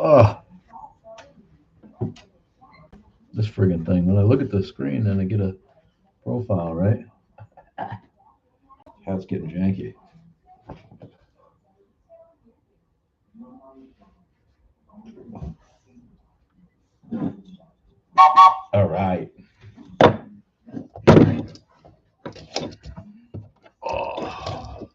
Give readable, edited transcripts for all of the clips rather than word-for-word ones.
Oh, this friggin' thing. When I look at the screen, then I get a profile, right? How it's getting janky. All right. Oh.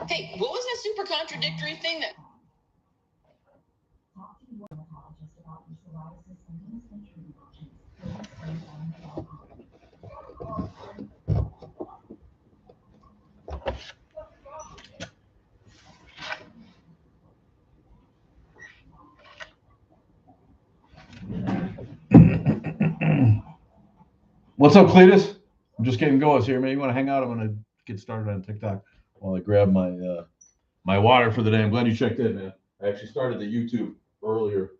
Hey, what was that super contradictory thing that? What's up, Cletus? I'm just getting going here, man. You want to hang out? I'm gonna get started on TikTok while I grab my water for the day. I'm glad you checked in, man. I actually started the YouTube earlier.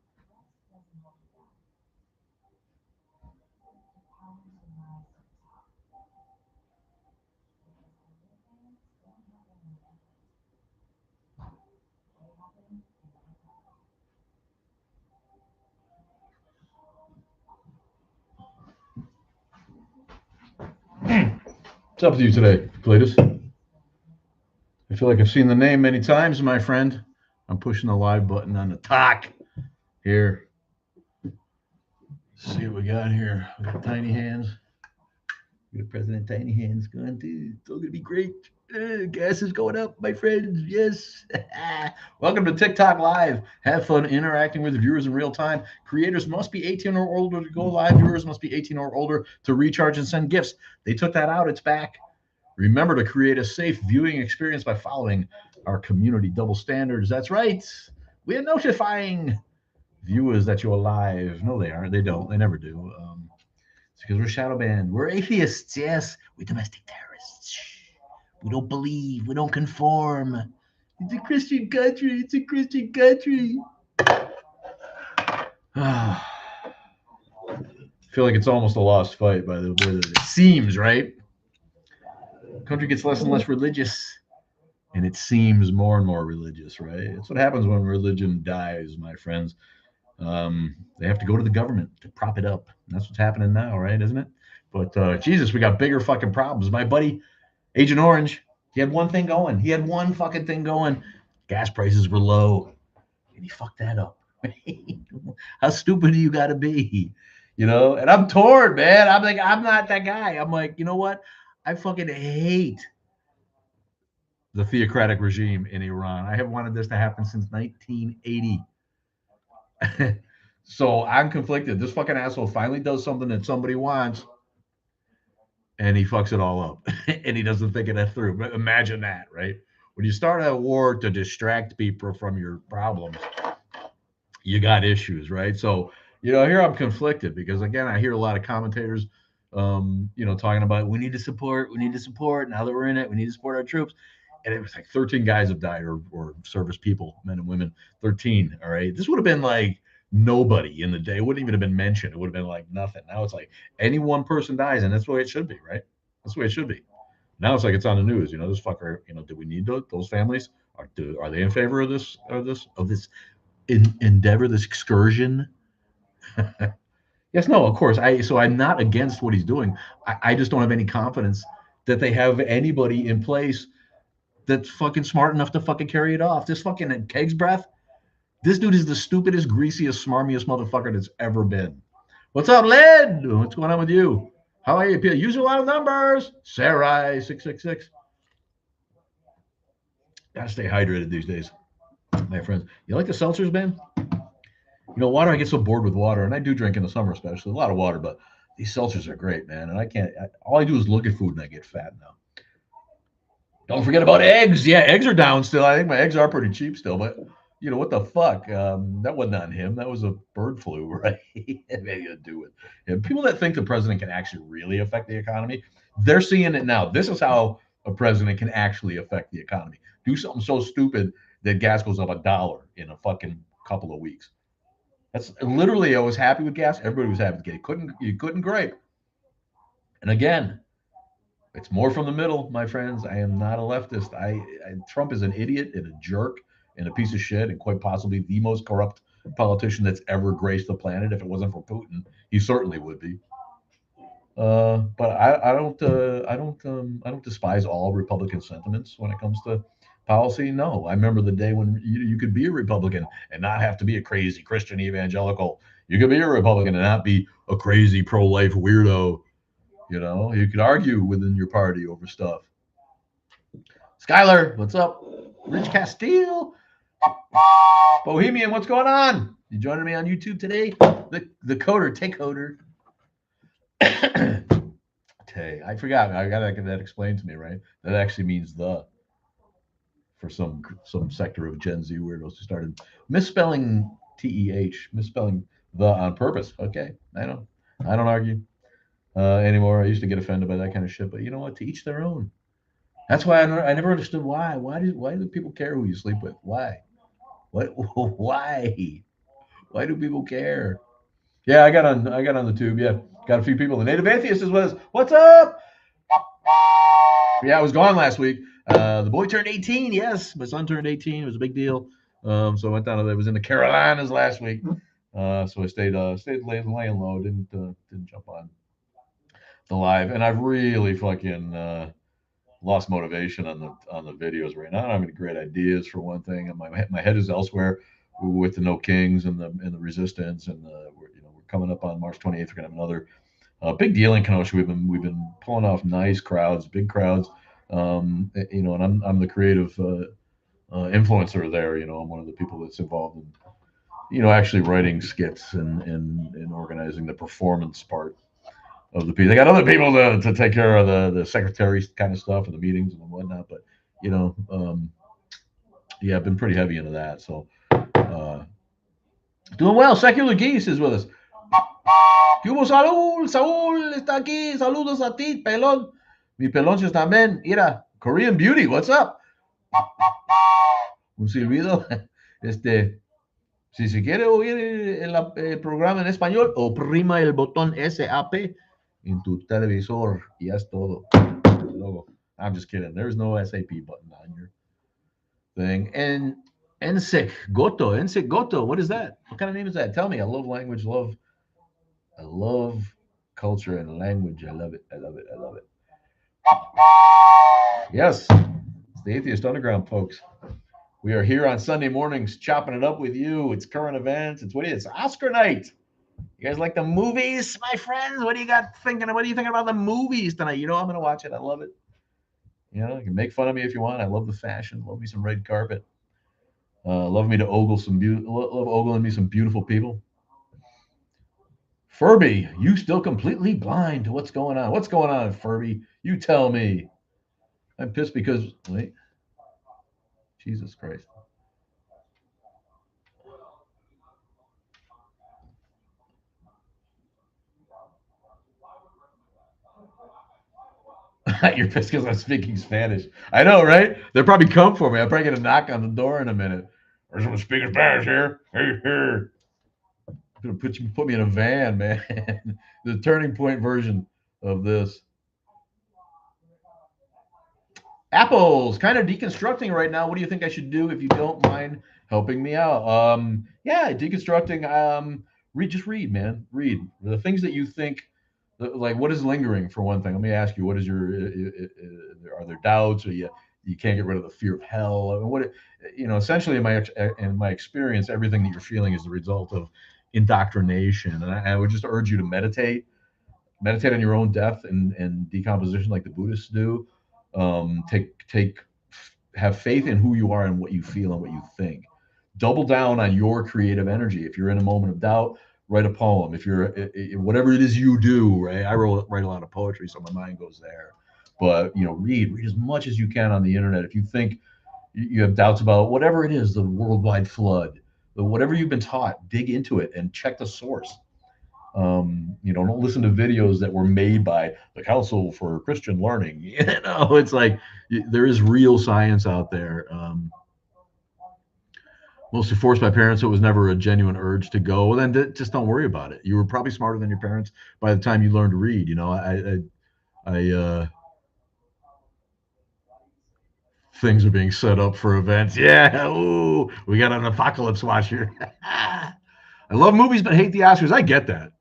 What's up with you today, Cletus? I feel like I've seen the name many times, my friend. I'm pushing the live button on the talk here. Let's see what we got here. We got tiny hands. We got President Tiny Hands going, dude. It's all gonna be great. Gas is going up, my friends. Yes. Welcome to TikTok Live. Have fun interacting with the viewers in real time. Creators must be 18 or older to go live. Viewers must be 18 or older to recharge and send gifts. They took that out. It's back. Remember to create a safe viewing experience by following our community double standards. That's right. We are notifying viewers that you're live. No, they aren't. They don't. They never do. It's because we're shadow banned. We're atheists. Yes, we're domestic terrorists. We don't believe. We don't conform. It's a Christian country. It's a Christian country. I feel like it's almost a lost fight by the way that it seems, right? The country gets less and less religious, and it seems more and more religious, right? That's what happens when religion dies, my friends. They have to go to the government to prop it up. And that's what's happening now, right? Isn't it? But Jesus, we got bigger fucking problems. My buddy, Agent Orange, he had one thing going. He had one fucking thing going. Gas prices were low, and he fucked that up. How stupid do you got to be? You know? And I'm torn, man. I'm like, I'm not that guy. I'm like, you know what? I fucking hate the theocratic regime in Iran. I have wanted this to happen since 1980. So I'm conflicted. This fucking asshole finally does something that somebody wants, and he fucks it all up, and he doesn't think it through. But imagine that, right? When you start a war to distract people from your problems, you got issues, right? So, here I'm conflicted because again, I hear a lot of commentators, talking about we need to support, we need to support. Now that we're in it, we need to support our troops. And it was like 13 guys have died, or service people, men and women, 13. All right, this would have been like nobody in the day. It wouldn't even have been mentioned. It would have been like nothing. Now it's like any one person dies, and that's the way it should be, right? That's the way it should be. Now it's like it's on the news. This fucker. Do we need those families? Are they in favor of this endeavor, this excursion? Yes, no, of course. I'm not against what he's doing. I just don't have any confidence that they have anybody in place that's fucking smart enough to fucking carry it off. This fucking Keg's breath. This dude is the stupidest, greasiest, smarmiest motherfucker that's ever been. What's up, Led? What's going on with you? How are you? Use a lot of numbers. Sarai 666. Gotta stay hydrated these days, my friends. You like the seltzers, man? Water. I get so bored with water, and I do drink in the summer, especially a lot of water. But these seltzers are great, man. And I can't. All I do is look at food, and I get fat now. Don't forget about eggs. Yeah, eggs are down still. I think my eggs are pretty cheap still, but what the fuck? That wasn't on him. That was a bird flu, right? It had to do with him. People that think the president can actually really affect the economy, They're seeing it now. This is how a president can actually affect the economy. Do something so stupid that gas goes up $1 in a fucking couple of weeks. That's literally, I was happy with gas. Everybody was happy to get it. You couldn't gripe. And again, it's more from the middle, my friends. I am not a leftist. Trump is an idiot and a jerk and a piece of shit, and quite possibly the most corrupt politician that's ever graced the planet. If it wasn't for Putin, he certainly would be. But I don't despise all Republican sentiments when it comes to policy. No, I remember the day when you could be a Republican and not have to be a crazy Christian evangelical. You could be a Republican and not be a crazy pro-life weirdo. You know, you could argue within your party over stuff. Skylar, what's up? Rich Castile, Bohemian, what's going on? You joining me on YouTube today? The coder, take coder. Tay, I forgot. I got to get that explained to me, right? That actually means the for some sector of Gen Z weirdos who started misspelling TEH, misspelling the on purpose. Okay, I don't argue anymore. I used to get offended by that kind of shit, but you know what? To each their own. That's why I never understood why. Why do people care who you sleep with? Why? What? Why? Why do people care? Yeah, I got on the tube. Yeah, got a few people. The Native Atheist is with us. What's up? Yeah, I was gone last week. The boy turned 18. Yes, my son turned 18. It was a big deal. So I went down to. I was in the Carolinas last week. So I stayed laying low. Didn't jump on the live, and I've really fucking lost motivation on the videos right now. I don't have any great ideas for one thing, and my head is elsewhere with the No Kings and the Resistance, and we're coming up on March 28th. We're gonna have another big deal in Kenosha. We've been pulling off nice crowds, big crowds. And I'm the creative influencer there. I'm one of the people that's involved in actually writing skits and organizing the performance part of the piece. They got other people to take care of the secretary kind of stuff and the meetings and whatnot. But yeah, I've been pretty heavy into that. So doing well. Secular Geese is with us. ¿Qué hubo, Saúl? Saúl está aquí. Saludos a ti, pelón. Mi pelonches también. Mira, Korean Beauty, what's up? Un silbido. Si se quiere oír el programa en español, oprima el botón SAP en tu televisor y es todo. Luego, I'm just kidding. There's no SAP button on your thing. And NSIC Goto. What is that? What kind of name is that? Tell me. I love language. I love culture and language. I love it. Yes, it's the Atheist Underground, folks. We are here on Sunday mornings chopping it up with you. It's current events. It's Oscar night. You guys like the movies, my friends? What do you thinking about the movies tonight? I'm going to watch it. I love it. You can make fun of me if you want. I love the fashion. Love me some red carpet. Love me to ogling me some beautiful people. Furby, you still completely blind to what's going on. What's going on, Furby? You tell me. I'm pissed because, wait. Jesus Christ. You're pissed because I'm speaking Spanish. I know, right? They'll probably come for me. I'll probably get a knock on the door in a minute. There's someone speaking Spanish here. Hey. Gonna put me in a van, man. The turning point version of this. Apples, kind of deconstructing right now. What do you think I should do if you don't mind helping me out? Yeah, deconstructing. Read, man. Read the things that you think. Like, what is lingering for one thing? Let me ask you. What is are there doubts, or you can't get rid of the fear of hell? I mean, essentially in my experience, everything that you're feeling is the result of indoctrination. And I would just urge you to meditate on your own death and decomposition, like the Buddhists do. Have faith in who you are and what you feel and what you think. Double down on your creative energy. If you're in a moment of doubt, write a poem. If you're whatever it is you do, right? I write a lot of poetry, so my mind goes there. But read as much as you can on the internet. If you think you have doubts about whatever it is, the worldwide flood, whatever you've been taught, dig into it and check the source. Don't listen to videos that were made by the Council for Christian Learning. It's like there is real science out there. Mostly forced by parents, so it was never a genuine urge to go. Well, then just don't worry about it. You were probably smarter than your parents by the time you learned to read. Things are being set up for events. Yeah, ooh, we got an apocalypse watch here. I love movies, but hate the Oscars. I get that.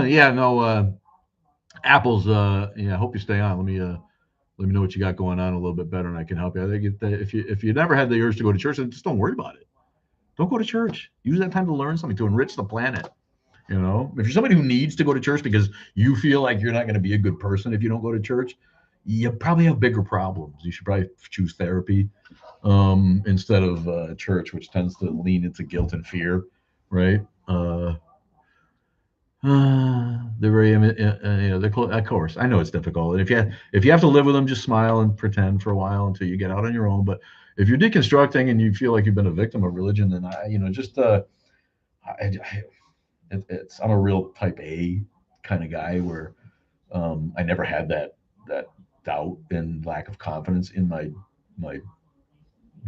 Yeah, no, Apple's. Yeah, I hope you stay on. Let me know what you got going on a little bit better, and I can help you. I think if you never had the urge to go to church, then just don't worry about it. Don't go to church. Use that time to learn something, to enrich the planet. If you're somebody who needs to go to church because you feel like you're not going to be a good person if you don't go to church, you probably have bigger problems. You should probably choose therapy instead of church, which tends to lean into guilt and fear, right? They're very, of course, I know it's difficult. And if you have to live with them, just smile and pretend for a while until you get out on your own. But if you're deconstructing and you feel like you've been a victim of religion, then I'm a real type A kind of guy where I never had that doubt and lack of confidence in my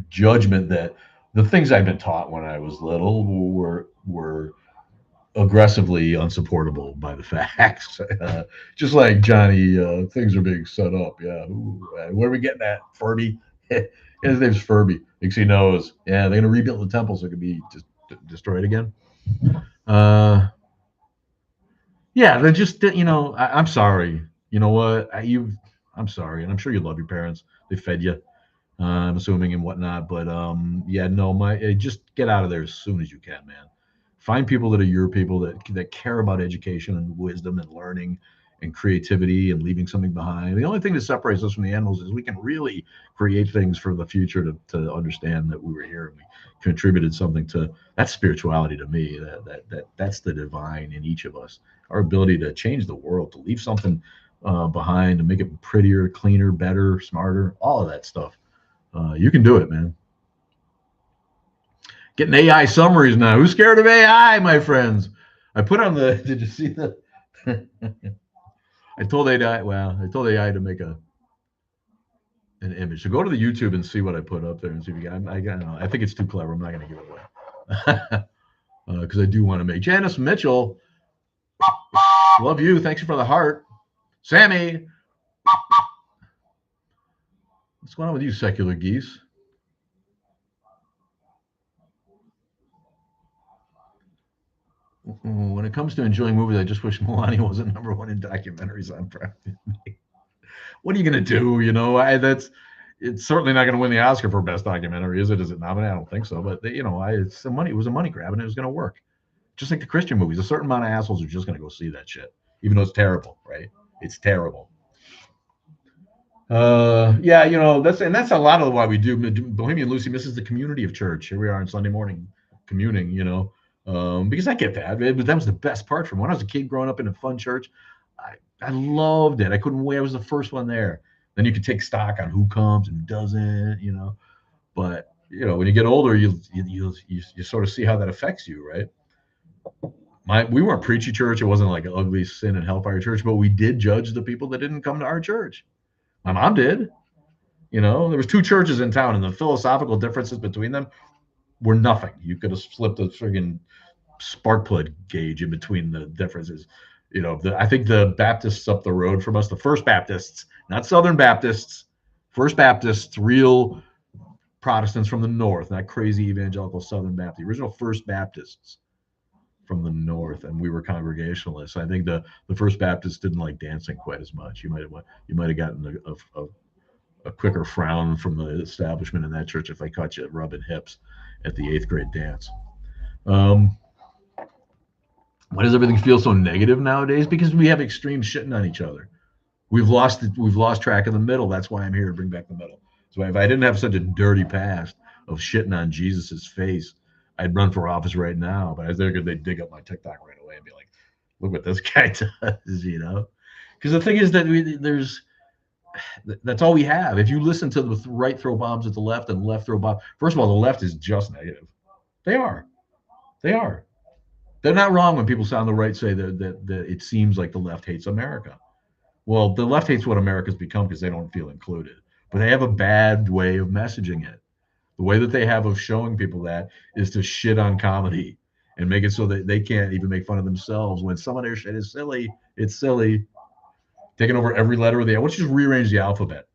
judgment that the things I've been taught when I was little were aggressively unsupportable by the facts. Just like Johnny, things are being set up. Yeah, ooh, where are we getting that? Furby. His name's Furby. Because he knows. Yeah, they're gonna rebuild the temple so it can be just destroyed again. Yeah, they're just I'm sorry. You know what? I'm sorry, and I'm sure you love your parents. They fed you. I'm assuming and whatnot, but yeah, no, just get out of there as soon as you can, man. Find people that are your people that care about education and wisdom and learning and creativity and leaving something behind. The only thing that separates us from the animals is we can really create things for the future to understand that we were here and we contributed something to that's spirituality to me. That's the divine in each of us. Our ability to change the world, to leave something behind, to make it prettier, cleaner, better, smarter, all of that stuff. You can do it, man. Getting AI summaries now. Who's scared of AI, my friends? I put on the. Did you see the? I told AI to make an image. So go to the YouTube and see what I put up there and see if you got. I don't know. I think it's too clever. I'm not going to give it away because I do want to make Janice Mitchell. Love you. Thanks for the heart, Sammy. What's going on with you, secular geese? When it comes to enjoying movies, I just wish Melania wasn't number one in documentaries on Prime. What are you going to do? It's certainly not going to win the Oscar for best documentary, is it? Is it nominated? I don't think so. But it was a money grab, and it was going to work. Just like the Christian movies, a certain amount of assholes are just going to go see that shit, even though it's terrible, right? It's terrible. Yeah, that's a lot of why we do. Bohemian Lucy misses the community of church. Here we are on Sunday morning communing, because I get that. But that was the best part from when I was a kid growing up in a fun church. I loved it. I couldn't wait. I was the first one there. Then you could take stock on who comes and doesn't, But when you get older, you sort of see how that affects you, right? We weren't preachy church. It wasn't like an ugly sin and hellfire church, but we did judge the people that didn't come to our church. My mom did. There was 2 churches in town, and the philosophical differences between them were nothing. You could have slipped a friggin' spark plug gauge in between the differences. I think the Baptists up the road from us, the First Baptists, not Southern Baptists, First Baptists, real Protestants from the North, not crazy evangelical Southern Baptists, the original First Baptists from the North, and we were Congregationalists. I think the First Baptists didn't like dancing quite as much. You might have gotten a quicker frown from the establishment in that church if I caught you rubbing hips at the 8th grade dance. Why does everything feel so negative nowadays? Because we have extreme shitting on each other. We've lost track of the middle. That's why I'm here to bring back the middle. So if I didn't have such a dirty past of shitting on Jesus's face, I'd run for office right now. But I figured they'd dig up my TikTok right away and be like, "Look what this guy does," Because the thing is that that's all we have. If you listen to the right throw bombs at the left and the left throw bombs, first of all, the left is just negative. They are. They're not wrong when people on the right say that it seems like the left hates America. Well, the left hates what America's become because they don't feel included. But they have a bad way of messaging it. The way that they have of showing people that is to shit on comedy and make it so that they can't even make fun of themselves. When some of their shit is silly, it's silly. Taking over every letter of the. Why don't you just rearrange the alphabet?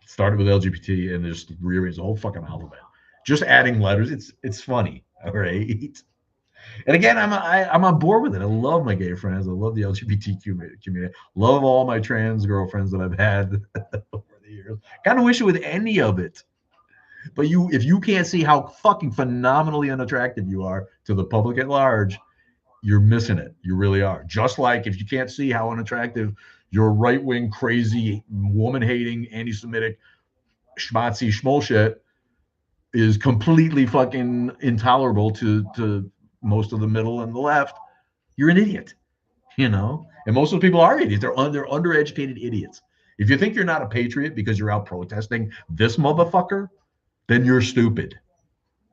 Started with LGBT and just rearrange the whole fucking alphabet. Just adding letters. It's funny. All right. And again, I'm on board with it. I love my gay friends. I love the LGBTQ community. Love all my trans girlfriends that I've had over the years. Kind of wish it with any of it. But if you can't see how fucking phenomenally unattractive you are to the public at large, you're missing it. You really are. Just like if you can't see how unattractive your right-wing, crazy, woman-hating, anti-Semitic, schmatzy schmollshit is completely fucking intolerable to most of the middle and the left, you're an idiot, And most of the people are idiots. They're undereducated idiots. If you think you're not a patriot because you're out protesting this motherfucker, then you're stupid.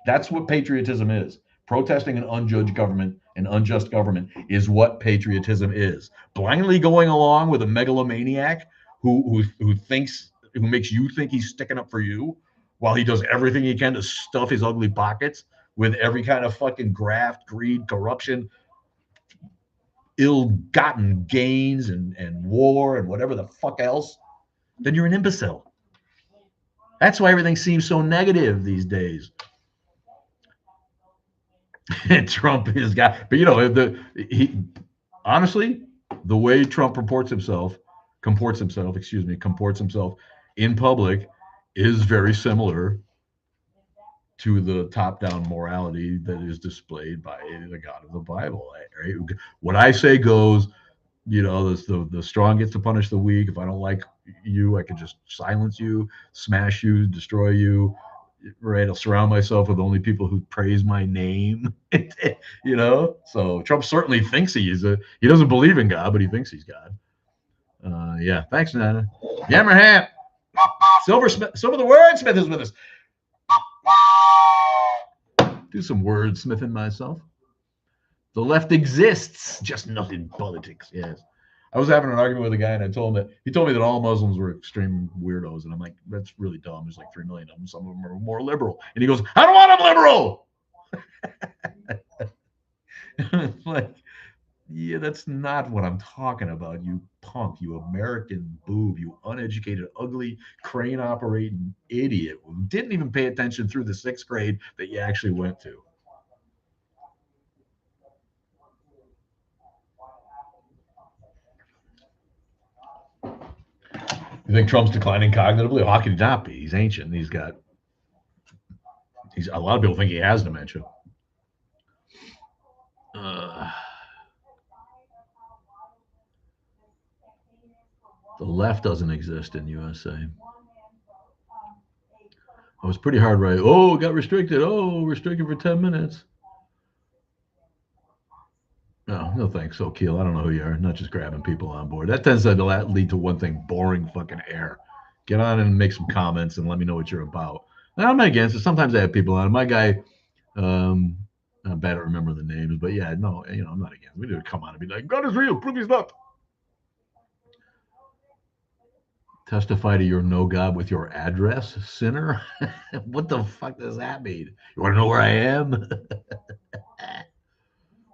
That's what patriotism is. Protesting an unjudged government, an unjust government, is what patriotism is. Blindly going along with a megalomaniac who makes you think he's sticking up for you, while he does everything he can to stuff his ugly pockets with every kind of fucking graft, greed, corruption, ill-gotten gains, and war and whatever the fuck else, then you're an imbecile. That's why everything seems so negative these days. Trump is got, but honestly, the way Trump comports himself in public is very similar to the top-down morality that is displayed by the God of the Bible. Right? What I say goes. The strong gets to punish the weak. If I don't like you, I can just silence you, smash you, destroy you. Right? I'll surround myself with only people who praise my name. So Trump certainly thinks he doesn't believe in God, but he thinks he's God. Yeah. Thanks, Nana. Yammerham. Silver the wordsmith is with us. Do some wordsmithing myself. The left exists, just not in politics. Yes. I was having an argument with a guy, and he told me that all Muslims were extreme weirdos, and I'm like, that's really dumb. There's like 3 million of them. Some of them are more liberal, and he goes, I don't want them liberal. Like, yeah, that's not what I'm talking about. You punk, you American boob, you uneducated, ugly, crane operating idiot who didn't even pay attention through the 6th grade that you actually went to. You think Trump's declining cognitively? How could he not be? He's ancient. A lot of people think he has dementia. The left doesn't exist in USA. I was pretty hard right. Oh, it got restricted. Oh, restricted for 10 minutes. No thanks, O'Keel. I don't know who you are. Not just grabbing people on board. That tends to lead to one thing: boring fucking air. Get on and make some comments and let me know what you're about. Now, I'm not against it. Sometimes I have people on. My guy, I'm bad at remembering the names, but yeah, no, I'm not against it. We need to come on and be like, God is real. Prove he's not. Testify to your no God with your address, sinner. What the fuck does that mean? You want to know where I am?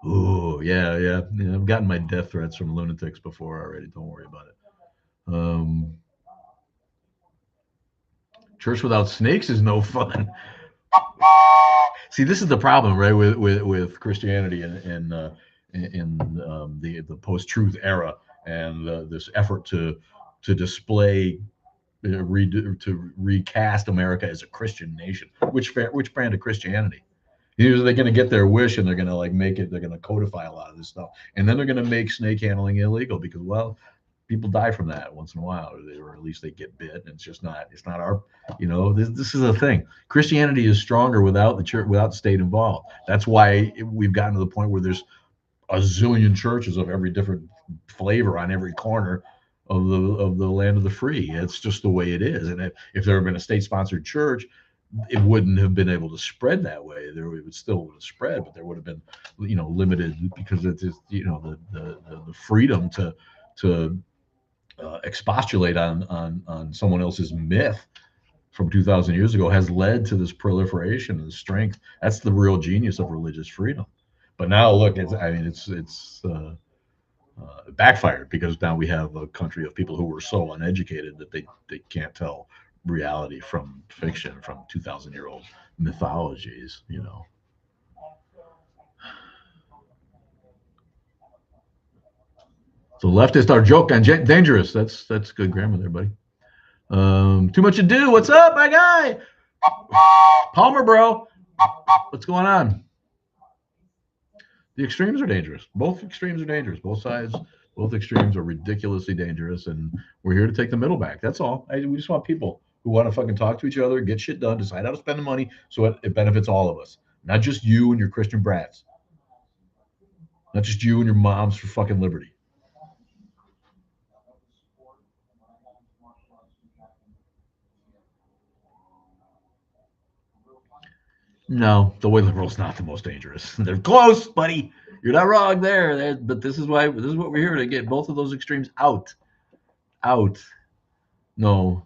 Oh, yeah. I've gotten my death threats from lunatics before already. Don't worry about it. Church without snakes is no fun. See, this is the problem, right, with Christianity and the post-truth era and this effort to display, to recast America as a Christian nation. Which brand of Christianity? Either they're going to get their wish and they're going to they're going to codify a lot of this stuff, and then they're going to make snake handling illegal because, well, people die from that once in a while, or at least they get bit. And it's not our, this is a thing. Christianity is stronger without the church, without the state involved. That's why we've gotten to the point where there's a zillion churches of every different flavor on every corner of the land of the free. It's just the way it is. And if there had been a state-sponsored church, it wouldn't have been able to spread that way. It would still have spread, but there would have been, limited, because it's just, the freedom to expostulate on someone else's myth from 2,000 years ago has led to this proliferation and strength. That's the real genius of religious freedom. But now look, it's backfired, because now we have a country of people who were so uneducated that they can't tell reality from fiction, from 2,000-year-old mythologies. So leftists are joke and dangerous. That's good grammar there, buddy. Too much to do. What's up, my guy? Palmer, bro. What's going on? The extremes are dangerous. Both extremes are dangerous. Both sides, both extremes are ridiculously dangerous, and we're here to take the middle back. That's all. We just want people who want to fucking talk to each other, get shit done, decide how to spend the money so it benefits all of us, not just you and your Christian brats, not just you and your moms for fucking liberty. No, the way liberal's not the most dangerous. They're close, buddy. You're not wrong there. But this is what we're here to get both of those extremes out. No,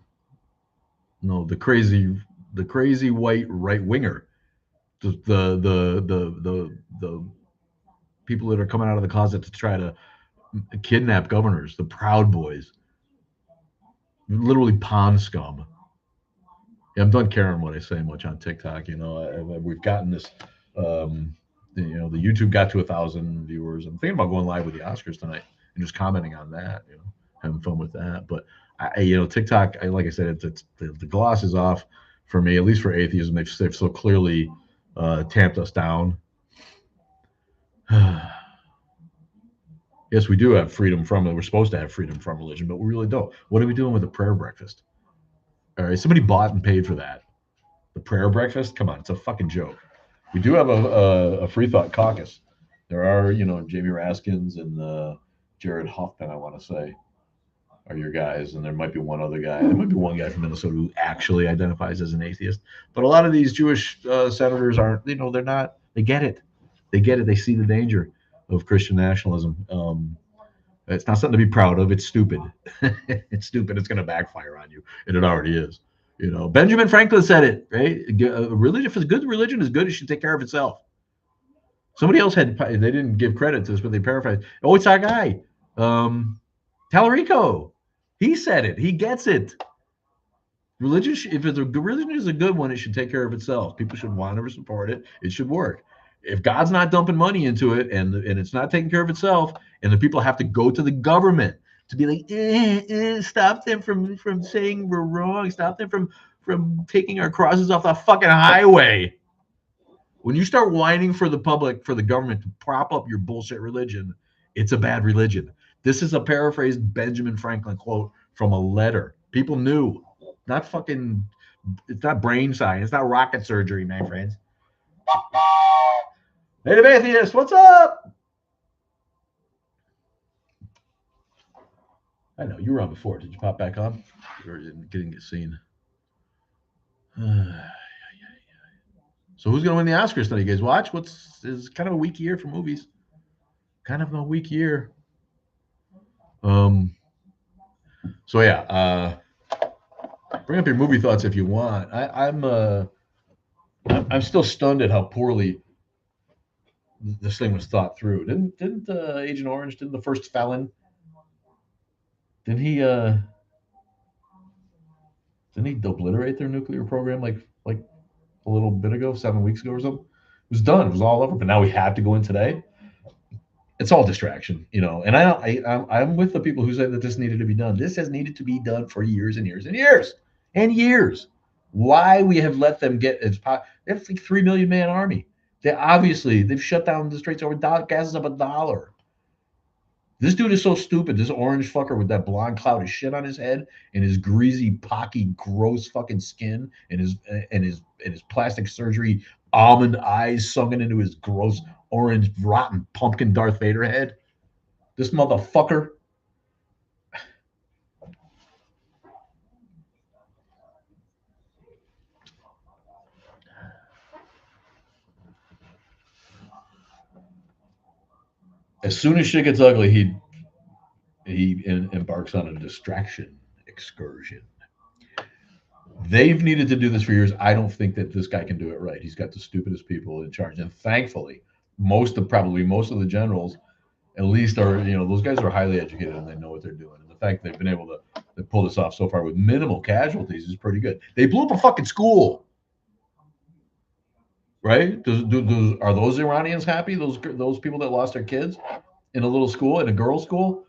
the crazy white right winger, the people that are coming out of the closet to try to kidnap governors, the Proud Boys, literally pond scum. Yeah, I'm done caring what I say much on TikTok. We've gotten this. The YouTube got to 1,000 viewers. I'm thinking about going live with the Oscars tonight and just commenting on that. Having fun with that. But TikTok, like I said, the gloss is off for me, at least for atheism. They've so clearly tamped us down. Yes, we do have freedom from it. We're supposed to have freedom from religion, but we really don't. What are we doing with the prayer breakfast? All right, somebody bought and paid for that. The prayer breakfast? Come on, it's a fucking joke. We do have a free thought caucus. There are, Jamie Raskins and Jared Huffman, I want to say, are your guys, and there might be one other guy. There might be one guy from Minnesota who actually identifies as an atheist. But a lot of these Jewish senators aren't. They're not. They get it. They see the danger of Christian nationalism. It's not something to be proud of. It's stupid. It's stupid. It's going to backfire on you, and it already is. Benjamin Franklin said it, right? Religion, if it's good, religion is good. It should take care of itself. Somebody else they didn't give credit to this, but they paraphrased. Oh, it's our guy, Tallarico. He said it. He gets it. Religion, if it's religion is a good one, it should take care of itself. People should want to support it. It should work. If God's not dumping money into it and it's not taking care of itself, and the people have to go to the government to be like, stop them from saying we're wrong, stop them from taking our crosses off the fucking highway. When you start whining for the public, for the government to prop up your bullshit religion, it's a bad religion. This is a paraphrased Benjamin Franklin quote from a letter. People knew. It's not brain science. It's not rocket surgery, my friends. Native Atheist, what's up? I know you were on before. Did you pop back on? Or didn't get seen? So who's going to win the Oscars tonight? You guys watch? It's kind of a weak year for movies. Kind of a weak year. So yeah, bring up your movie thoughts if you want. I'm still stunned at how poorly this thing was thought through. Didn't Agent Orange, didn't the first felon, didn't he obliterate their nuclear program like a little bit ago, 7 weeks ago or something? It was done. It was all over. But now we have to go in today. It's all distraction, And I'm with the people who say that this needed to be done. This has needed to be done for years and years and years and years. Why we have let them get they have like 3 million man army. They've shut down the Straits over gas is up $1. This dude is so stupid. This orange fucker with that blonde cloud of shit on his head and his greasy, pocky, gross fucking skin and his plastic surgery almond eyes sunken into his gross orange rotten pumpkin Darth Vader head. This motherfucker. as soon as shit gets ugly, he embarks on a distraction excursion. They've needed to do this for years. I don't think that this guy can do it right. He's got the stupidest people in charge, and thankfully, most of the generals, at least, are those guys are highly educated and they know what they're doing. And the fact that they've been able to pull this off so far with minimal casualties is pretty good. They blew up a fucking school, right? Are those Iranians happy? Those people that lost their kids in a little school, in a girls' school?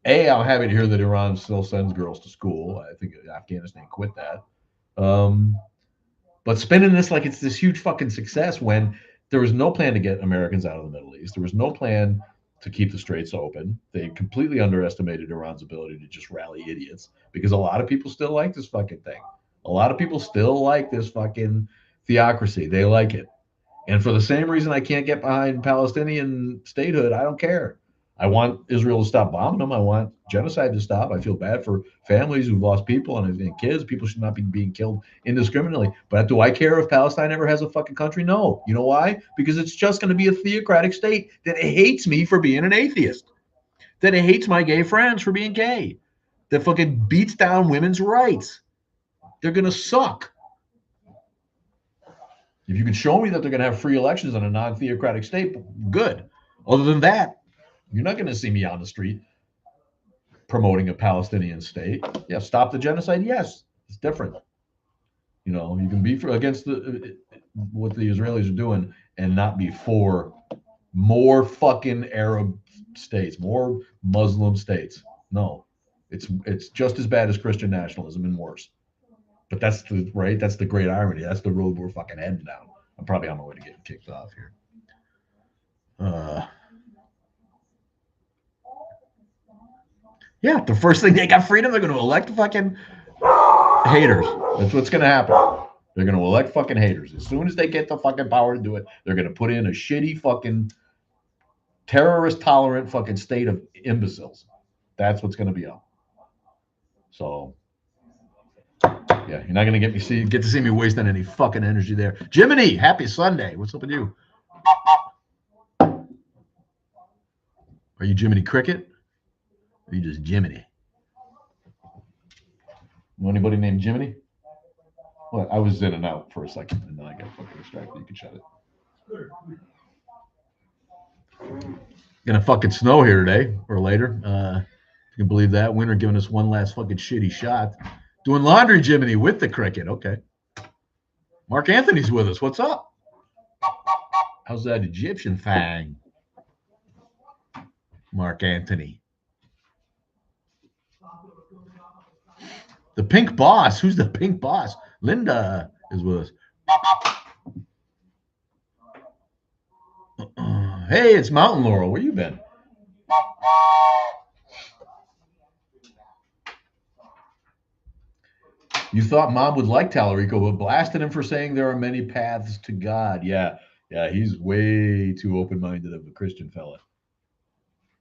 I'm happy to hear that Iran still sends girls to school. I think Afghanistan quit that. But spinning this like it's this huge fucking success when there was no plan to get Americans out of the Middle East. There was no plan to keep the straits open. They completely underestimated Iran's ability to just rally idiots because a lot of people still like this fucking thing. A lot of people still like this fucking theocracy. They like it. And for the same reason I can't get behind Palestinian statehood, I don't care. I want Israel to stop bombing them. I want genocide to stop. I feel bad for families who've lost people and kids. People should not be being killed indiscriminately. But do I care if Palestine ever has a fucking country? No. You know why? Because it's just going to be a theocratic state that hates me for being an atheist, that hates my gay friends for being gay, that fucking beats down women's rights. They're going to suck. If you can show me that they're going to have free elections in a non-theocratic state, good. Other than that, you're not going to see me on the street promoting a Palestinian state. Yeah, stop the genocide. Yes, it's different. You can be against what the Israelis are doing and not be for more fucking Arab states, more Muslim states. No, it's just as bad as Christian nationalism and worse. But that's the great irony. That's the road we're fucking heading down. I'm probably on my way to getting kicked off here. Yeah, the first thing they got freedom, they're going to elect fucking haters. That's what's going to happen. They're going to elect fucking haters. As soon as they get the fucking power to do it, they're going to put in a shitty fucking terrorist tolerant fucking state of imbeciles. That's what's going to be up. So, yeah, you're not going to get to see me wasting any fucking energy there. Jiminy, happy Sunday. What's up with you? Are you Jiminy Cricket? Or are you just Jiminy? Know anybody named Jiminy? Well, I was in and out for a second, and then I got fucking distracted. You can shut it. Gonna fucking snow here today or later. You can believe that. Winter giving us one last fucking shitty shot. Doing laundry, Jiminy, with the cricket. Okay. Mark Anthony's with us. What's up? How's that Egyptian fang? Mark Anthony. The pink boss. Who's the pink boss? Linda is with us. Hey, it's Mountain Laurel. Where you been? You thought Mom would like Tallarico, but blasted him for saying there are many paths to God. Yeah, he's way too open-minded of a Christian fella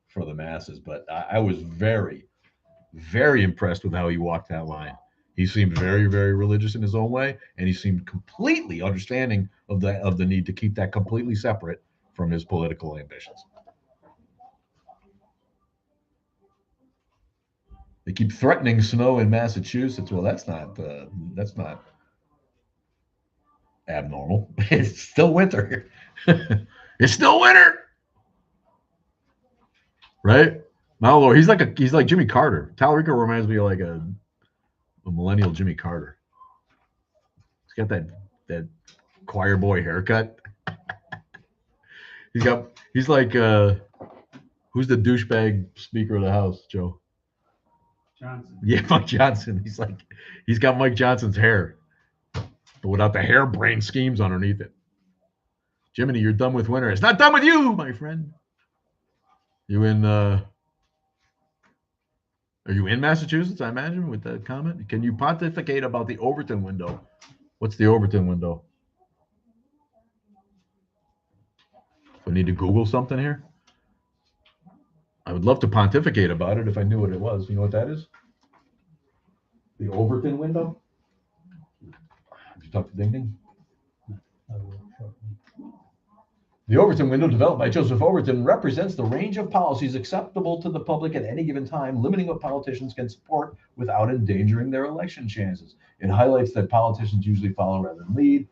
for the masses. But I was very, very impressed with how he walked that line. He seemed very, very religious in his own way, and he seemed completely understanding of the need to keep that completely separate from his political ambitions. They keep threatening snow in Massachusetts. Well, that's not abnormal. It's still winter. It's still winter, right? Malloy, he's like Jimmy Carter. Tallarico reminds me of like a millennial Jimmy Carter. He's got that choir boy haircut. He's like who's the douchebag Speaker of the House, Joe? Johnson. Yeah, Mike Johnson. He's got Mike Johnson's hair, but without the harebrained schemes underneath it. Jiminy, you're done with winter. It's not done with you, my friend. Are you in Massachusetts, I imagine, with that comment? Can you pontificate about the Overton window? What's the Overton window? If I need to Google something here? I would love to pontificate about it if I knew what it was. You know what that is? The Overton window? Did you talk to Ding Ding? The Overton window, developed by Joseph Overton, represents the range of policies acceptable to the public at any given time, limiting what politicians can support without endangering their election chances. It highlights that politicians usually follow rather than lead.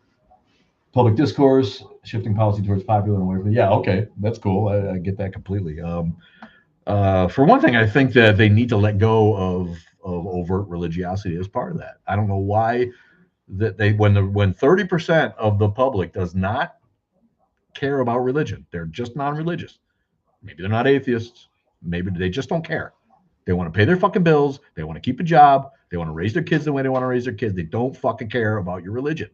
Public discourse, shifting policy towards popular and away from. Yeah, okay, that's cool. I get that completely. For one thing, I think that they need to let go of overt religiosity as part of that. I don't know why that when 30% of the public does not care about religion, they're just non-religious. Maybe they're not atheists. Maybe they just don't care. They want to pay their fucking bills. They want to keep a job. They want to raise their kids the way they want to raise their kids. They don't fucking care about your religion.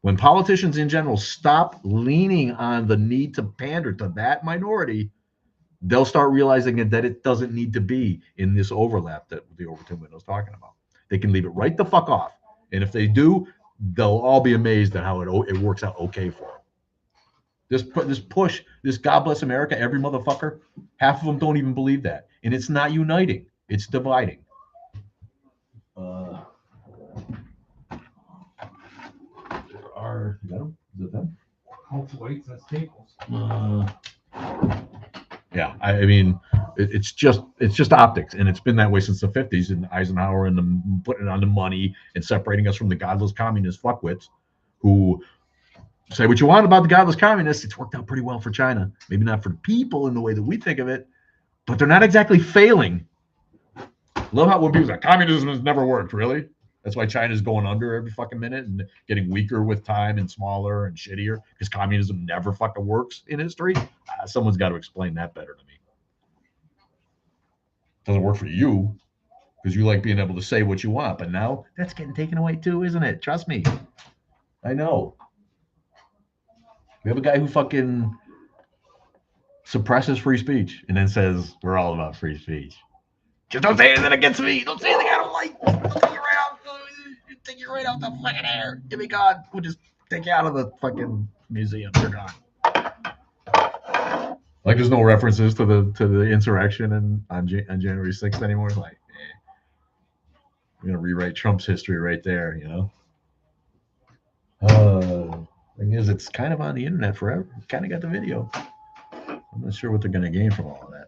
When politicians in general stop leaning on the need to pander to that minority, they'll start realizing that it doesn't need to be in this overlap that the Overton window is talking about. They can leave it right the fuck off. And if they do, they'll all be amazed at how it works out okay for them. This push, this God bless America, every motherfucker, half of them don't even believe that. And it's not uniting, it's dividing. Is that them? Is it them? Hopefully, that's Staples. Yeah, I mean, it's just optics, and it's been that way since the 50s. And Eisenhower and them putting it on the money and separating us from the godless communist fuckwits who say what you want about the godless communists. It's worked out pretty well for China. Maybe not for the people in the way that we think of it, but they're not exactly failing. Love how when people say communism has never worked, really. That's why China's going under every fucking minute and getting weaker with time and smaller and shittier because communism never fucking works in history. Someone's got to explain that better to me. Doesn't work for you because you like being able to say what you want, but now that's getting taken away too, isn't it? Trust me. I know. We have a guy who fucking suppresses free speech and then says we're all about free speech. Just don't say anything against me. Don't say anything I don't like. Take you right out the fucking air. Give me God. We'll just take you out of the fucking museum. You're gone. Like there's no references to the insurrection on January 6th anymore. Like, we're gonna rewrite Trump's history right there, you know. Thing is, it's kind of on the internet forever. Kind of got the video. I'm not sure what they're gonna gain from all of that.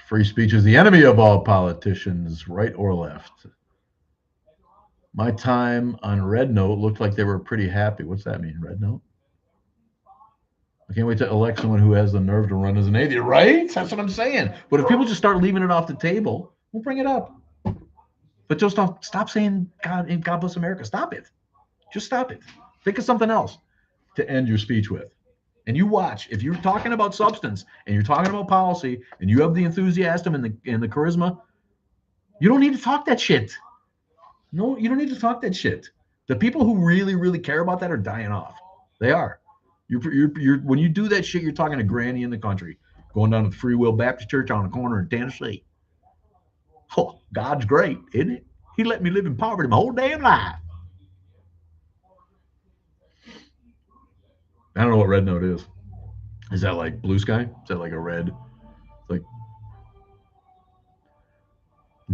Free speech is the enemy of all politicians, right or left. My time on Red Note looked like they were pretty happy. What's that mean, Red Note? I can't wait to elect someone who has the nerve to run as an atheist, right? That's what I'm saying. But if people just start leaving it off the table, we'll bring it up. But just stop saying God bless America. Stop it. Just stop it. Think of something else to end your speech with. And you watch, if you're talking about substance and you're talking about policy and you have the enthusiasm and the charisma, you don't need to talk that shit. No, you don't need to talk that shit. The people who really, really care about that are dying off. They are. You're when you do that shit, you're talking to Granny in the country, going down to the Free Will Baptist Church on the corner in Tennessee. Oh, God's great, isn't it? He let me live in poverty my whole damn life. I don't know what Red Note is. Is that like Blue Sky? Is that like a red? Like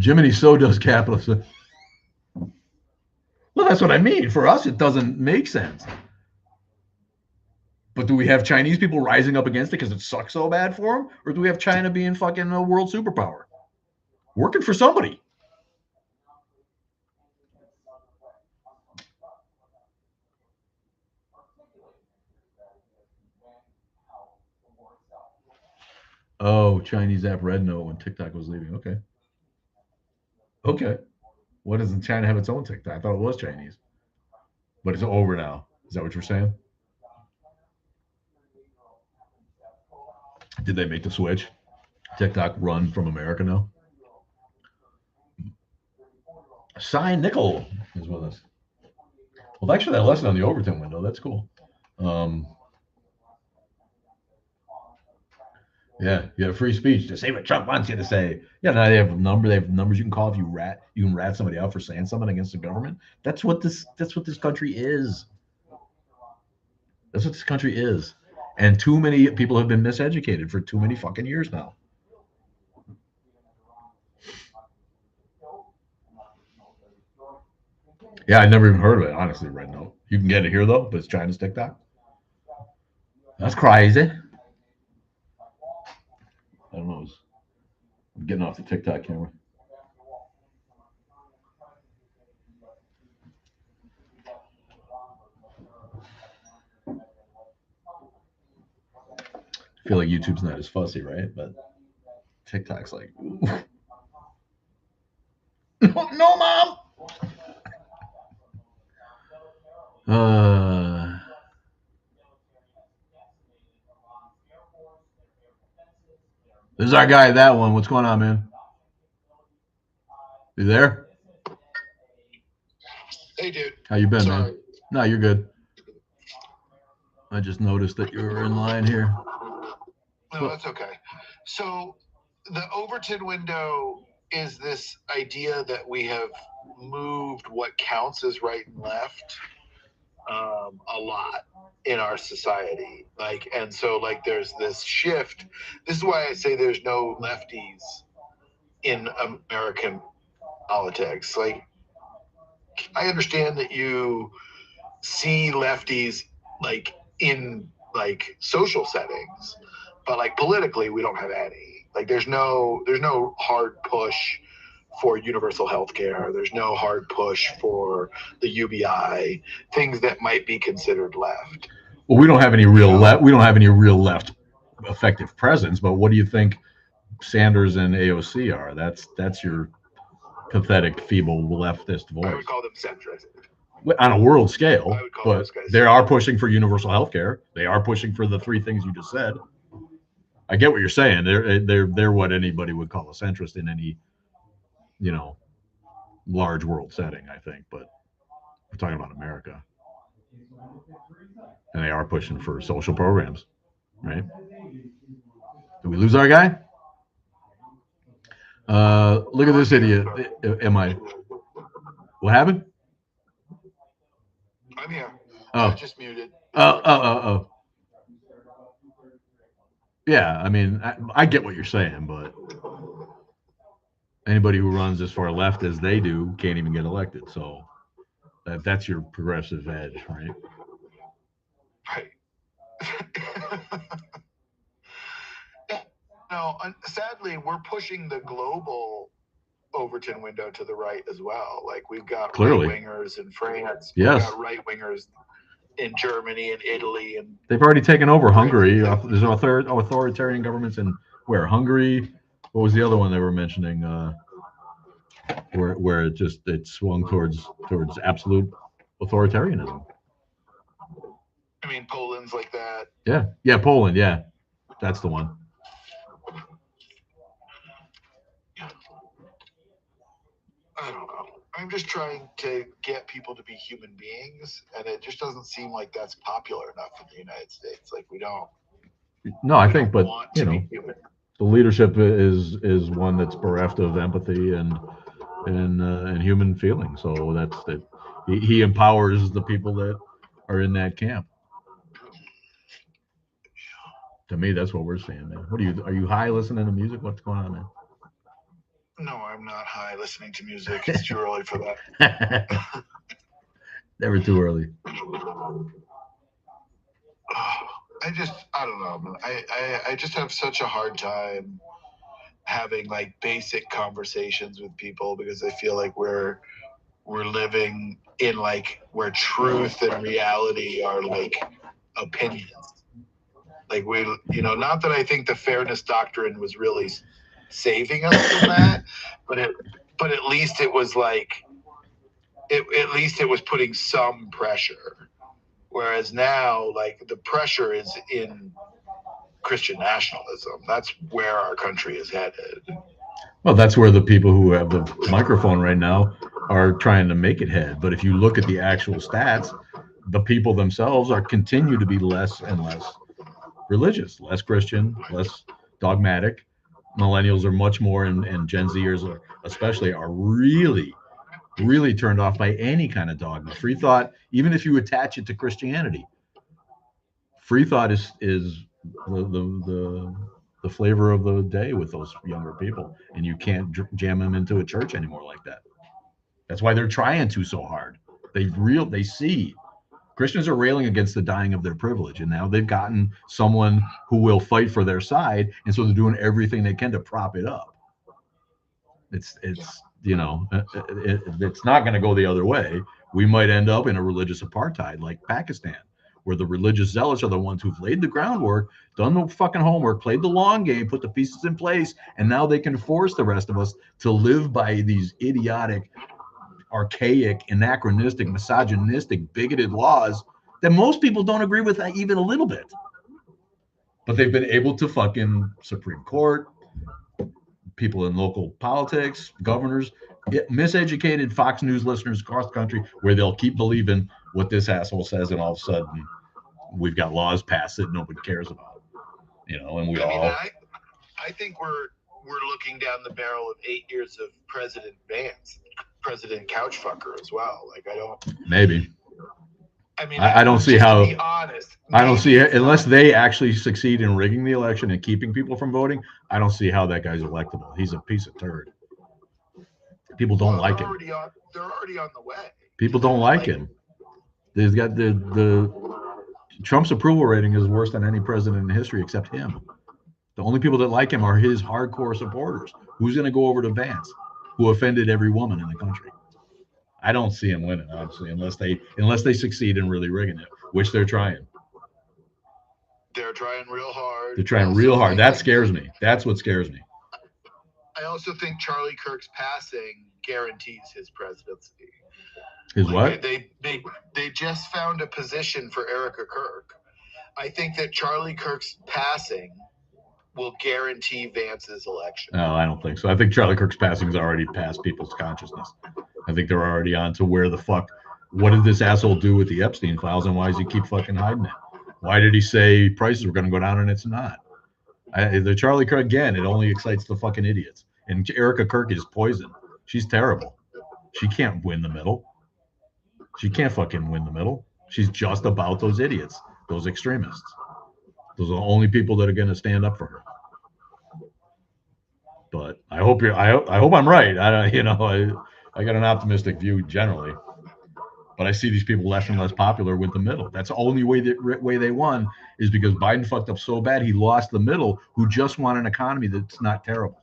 Jiminy So does capitalism. Well, that's what I mean. For us, it doesn't make sense. But do we have Chinese people rising up against it because it sucks so bad for them? Or do we have China being fucking a world superpower? Working for somebody. Oh, Chinese app Red Note when TikTok was leaving. Okay. Okay. Why doesn't China have its own TikTok? I thought it was Chinese. But it's over now. Is that what you're saying? Did they make the switch? TikTok run from America now? Cy Nickel is with us. Well, thanks for that lesson on the Overton window. That's cool. Yeah, you have free speech to say what Trump wants you to say. Yeah, now they have a number. They have numbers you can call if you can rat somebody out for saying something against the government. That's what this country is. That's what this country is. And too many people have been miseducated for too many fucking years now. Yeah, I never even heard of it, honestly, Red Note. You can get it here, though, but it's China's TikTok. That's crazy. I don't know. I'm getting off the TikTok camera. I feel like YouTube's not as fussy, right? But TikTok's like, no, mom. This is our guy, that one. What's going on, man? You there? Hey, dude. How you been, Sorry. man? No, you're good. I just noticed that you were in line here. No, that's okay. So the Overton window is this idea that we have moved what counts as right and left a lot in our society. And so there's this shift. This is why I say there's no lefties in American politics. I understand that you see lefties in social settings, but politically we don't have any. There's no hard push for universal health care. There's no hard push for the UBI, things that might be considered left. Well, we don't have any real left. We don't have any real left effective presence. But what do you think Sanders and AOC are? That's your pathetic, feeble leftist voice. I would call them centrist. On a world scale, but they centrist. are pushing for universal health care. They are pushing for the three things you just said. I get what you're saying. They're what anybody would call a centrist in any, large world setting, I think. But we're talking about America, and they are pushing for social programs, right? Did we lose our guy? Look at this idiot. Am I? What happened? I'm here. Oh. I just muted. Oh. Yeah, I mean, I get what you're saying, but anybody who runs as far left as they do can't even get elected. So that's your progressive edge, right? Right. No, sadly, we're pushing the global Overton window to the right as well. We've got Clearly. right-wingers in France. Yes. We've got right-wingers in Germany and Italy. And they've already taken over Hungary. There's authoritarian governments in where? Hungary? What was the other one they were mentioning? Where it swung towards absolute authoritarianism. I mean, Poland's like that. Yeah, Poland. Yeah, that's the one. I don't know. I'm just trying to get people to be human beings, and it just doesn't seem like that's popular enough in the United States. We don't. No, I think, but want to be human. The leadership is one that's bereft of empathy and human feeling. So that's that. He empowers the people that are in that camp. To me, that's what we're seeing, man. Are you high listening to music? What's going on, man? No, I'm not high listening to music. It's too early for that. Never too early. I don't know, man. I just have such a hard time having basic conversations with people because I feel like we're living in where truth and reality are opinions. Not that I think the fairness doctrine was really saving us from that, but at least it was at least it was putting some pressure. Whereas now, the pressure is in Christian nationalism. That's where our country is headed. Well, that's where the people who have the microphone right now are trying to make it head. But if you look at the actual stats, the people themselves continue to be less and less religious, less Christian, less dogmatic. Millennials are much more, and Gen Zers especially are really turned off by any kind of dogma. Free thought, even if you attach it to Christianity, free thought is the flavor of the day with those younger people, and you can't jam them into a church anymore like that. That's why they're trying to so hard. They see Christians are railing against the dying of their privilege, and now they've gotten someone who will fight for their side, and so they're doing everything they can to prop it up. It's it's not going to go the other way. We might end up in a religious apartheid like Pakistan, where the religious zealots are the ones who've laid the groundwork, done the fucking homework, played the long game, put the pieces in place, and now they can force the rest of us to live by these idiotic, archaic, anachronistic, misogynistic, bigoted laws that most people don't agree with even a little bit. But they've been able to fucking Supreme Court, people in local politics, governors, miseducated Fox News listeners across the country, where they'll keep believing what this asshole says, and all of a sudden we've got laws passed that nobody cares about, and we all. I think we're looking down the barrel of 8 years of President Vance, President Couchfucker as well. Like maybe. I don't see how. To be honest, I don't see it unless they actually succeed in rigging the election and keeping people from voting. I don't see how that guy's electable. He's a piece of turd. People don't like him. They're already on the way. People don't like him. He's got the Trump's approval rating is worse than any president in history except him. The only people that like him are his hardcore supporters. Who's going to go over to Vance, who offended every woman in the country? I don't see him winning, obviously, unless they succeed in really rigging it, which they're trying. They're trying real hard. They're trying real hard. That scares me. That's what scares me. I also think Charlie Kirk's passing guarantees his presidency. His what? They just found a position for Erica Kirk. I think that Charlie Kirk's passing will guarantee Vance's election. No, I don't think so. I think Charlie Kirk's passing's already past people's consciousness. I think they're already on to where the fuck. What did this asshole do with the Epstein files, and why does he keep fucking hiding it? Why did he say prices were going to go down and it's not? The Charlie Kirk, again, it only excites the fucking idiots. And Erica Kirk is poison. She's terrible. She can't win the middle. She can't fucking win the middle. She's just about those idiots, those extremists. Those are the only people that are going to stand up for her. But I hope I'm right. I got an optimistic view generally, but I see these people less and less popular with the middle. That's the only way they won is because Biden fucked up so bad he lost the middle, who just want an economy that's not terrible.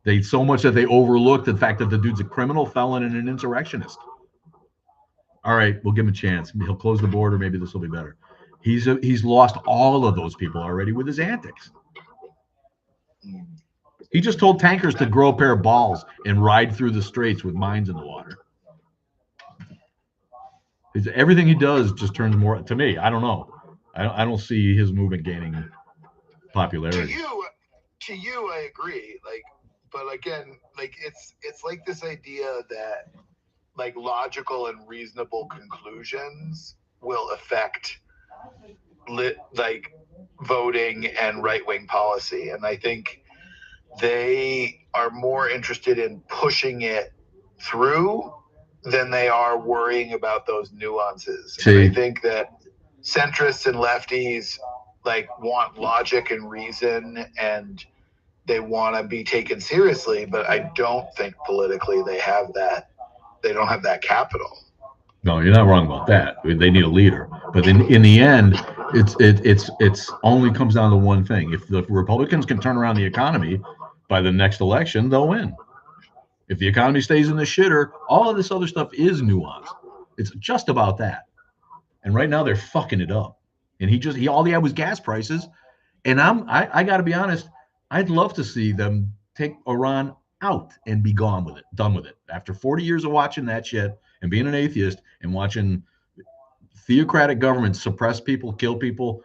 They so much that they overlooked the fact that the dude's a criminal, felon, and an insurrectionist. All right, we'll give him a chance. He'll close the border. Maybe this will be better. He's lost all of those people already with his antics. He just told tankers to grow a pair of balls and ride through the straits with mines in the water. Everything he does just turns more to me. I don't know. I don't see his movement gaining popularity. To you, I agree. But again, it's like this idea that logical and reasonable conclusions will affect voting and right-wing policy, and I think they are more interested in pushing it through than they are worrying about those nuances. And I think that centrists and lefties want logic and reason, and they want to be taken seriously, but I don't think politically they have that. They don't have that capital. No, you're not wrong about that. They need a leader, but in the end, it's only comes down to one thing. If the Republicans can turn around the economy by the next election, they'll win. If the economy stays in the shitter, all of this other stuff is nuance. It's just about that. And right now they're fucking it up. And all he had was gas prices. And I got to be honest, I'd love to see them take Iran out and be done with it. After 40 years of watching that shit and being an atheist and watching theocratic governments suppress people, kill people,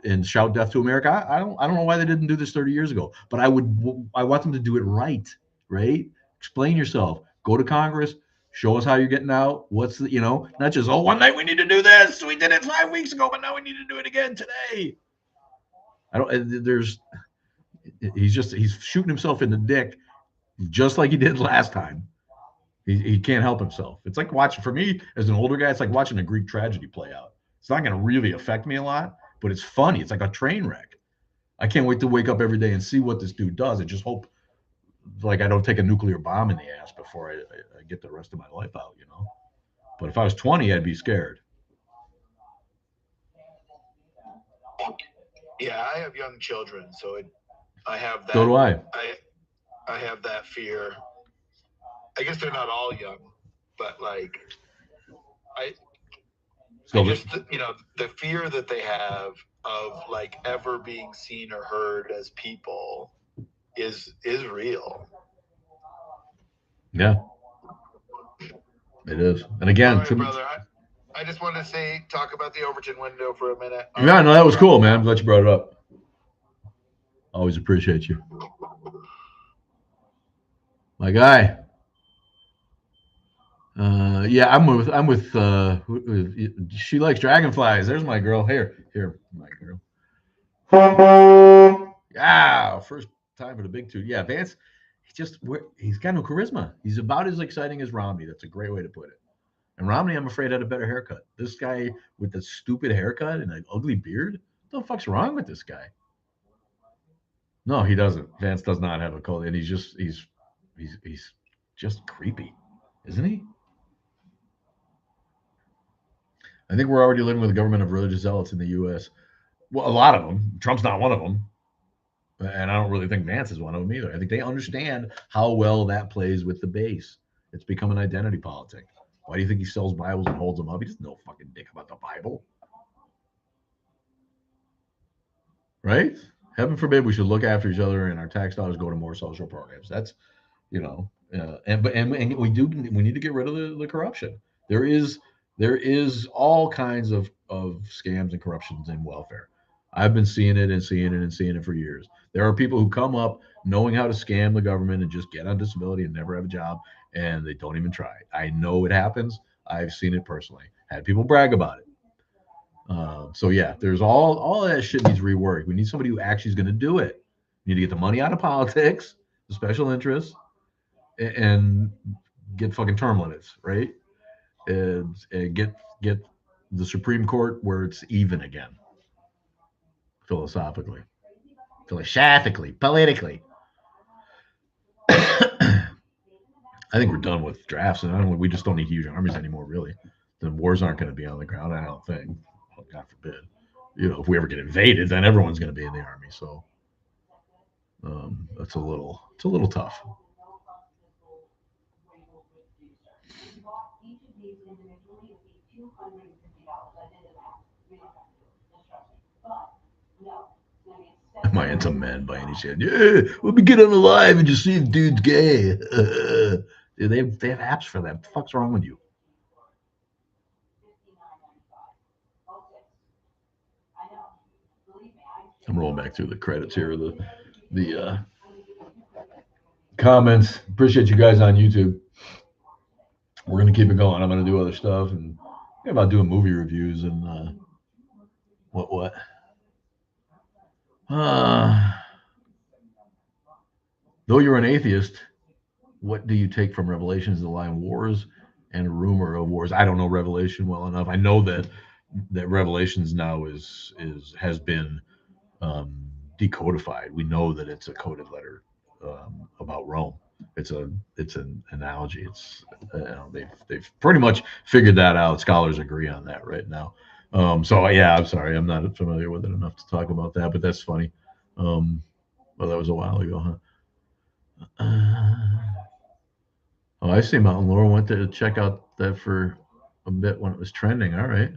and shout death to America, I don't know why they didn't do this 30 years ago. But I want them to do it right? Explain yourself. Go to Congress. Show us how you're getting out. What's not just, one night we need to do this. We did it 5 weeks ago, but now we need to do it again today. He's shooting himself in the dick just like he did last time. He can't help himself. It's like watching, for me as an older guy, it's like watching a Greek tragedy play out. It's not going to really affect me a lot, but it's funny. It's like a train wreck. I can't wait to wake up every day and see what this dude does. I just hope I don't take a nuclear bomb in the ass before I get the rest of my life out, But if I was 20, I'd be scared. Yeah, I have young children, so I have that. So do I. I have that fear. I guess they're not all young, but like I just, you know, the fear that they have of like ever being seen or heard as people is real. Yeah, it is. And again, all right, brother, I just wanted to talk about the Overton window for a minute. Yeah, no, that was cool, man. I'm glad you brought it up. Always appreciate you, my guy. Yeah, I'm with. She likes dragonflies. There's my girl. Here, my girl. Yeah, first time for the big two. Yeah, Vance. He's got no charisma. He's about as exciting as Romney. That's a great way to put it. And Romney, I'm afraid, had a better haircut. This guy with the stupid haircut and an ugly beard. What the fuck's wrong with this guy? No, he doesn't. Vance does not have a cold, and he's just creepy, isn't he? I think we're already living with a government of religious zealots in the U.S. Well, a lot of them. Trump's not one of them, and I don't really think Vance is one of them either. I think they understand how well that plays with the base. It's become an identity politic. Why do you think he sells Bibles and holds them up? He doesn't know fucking dick about the Bible, right? Heaven forbid we should look after each other and our tax dollars go to more social programs. That's, you know, and we need to get rid of the corruption. There is all kinds of scams and corruptions in welfare. I've been seeing it for years. There are people who come up knowing how to scam the government and just get on disability and never have a job, and they don't even try. I know it happens. I've seen it personally. Had people brag about it. So yeah, there's all that shit needs rework. We need somebody who actually is going to do it. We need to get the money out of politics, the special interests, and get fucking term limits, right? And get the Supreme Court where it's even again, philosophically, politically. I think we're done with drafts, and we just don't need huge armies anymore, really. The wars aren't going to be on the ground, I don't think. Well, God forbid. You know, if we ever get invaded, then everyone's going to be in the army. So it's a little tough. Am I into men by any chance? Yeah, let me get on the live and just see if dude's gay. Dude, they have apps for that. What the fuck's wrong with you? I'm rolling back through the credits here. The comments. Appreciate you guys on YouTube. We're gonna keep it going. I'm gonna do other stuff and think about doing movie reviews and what. Though you're an atheist, what do you take from Revelations of the Line Wars and rumor of wars? I don't know Revelation well enough. I know that Revelations now has been decodified. We know that it's a coded letter about Rome. It's an analogy. It's they've pretty much figured that out. Scholars agree on that right now. So yeah, I'm sorry, I'm not familiar with it enough to talk about that, but that's funny. Well, that was a while ago, huh? Oh, I see. Mountain Laura went to check out that for a bit when it was trending. All right.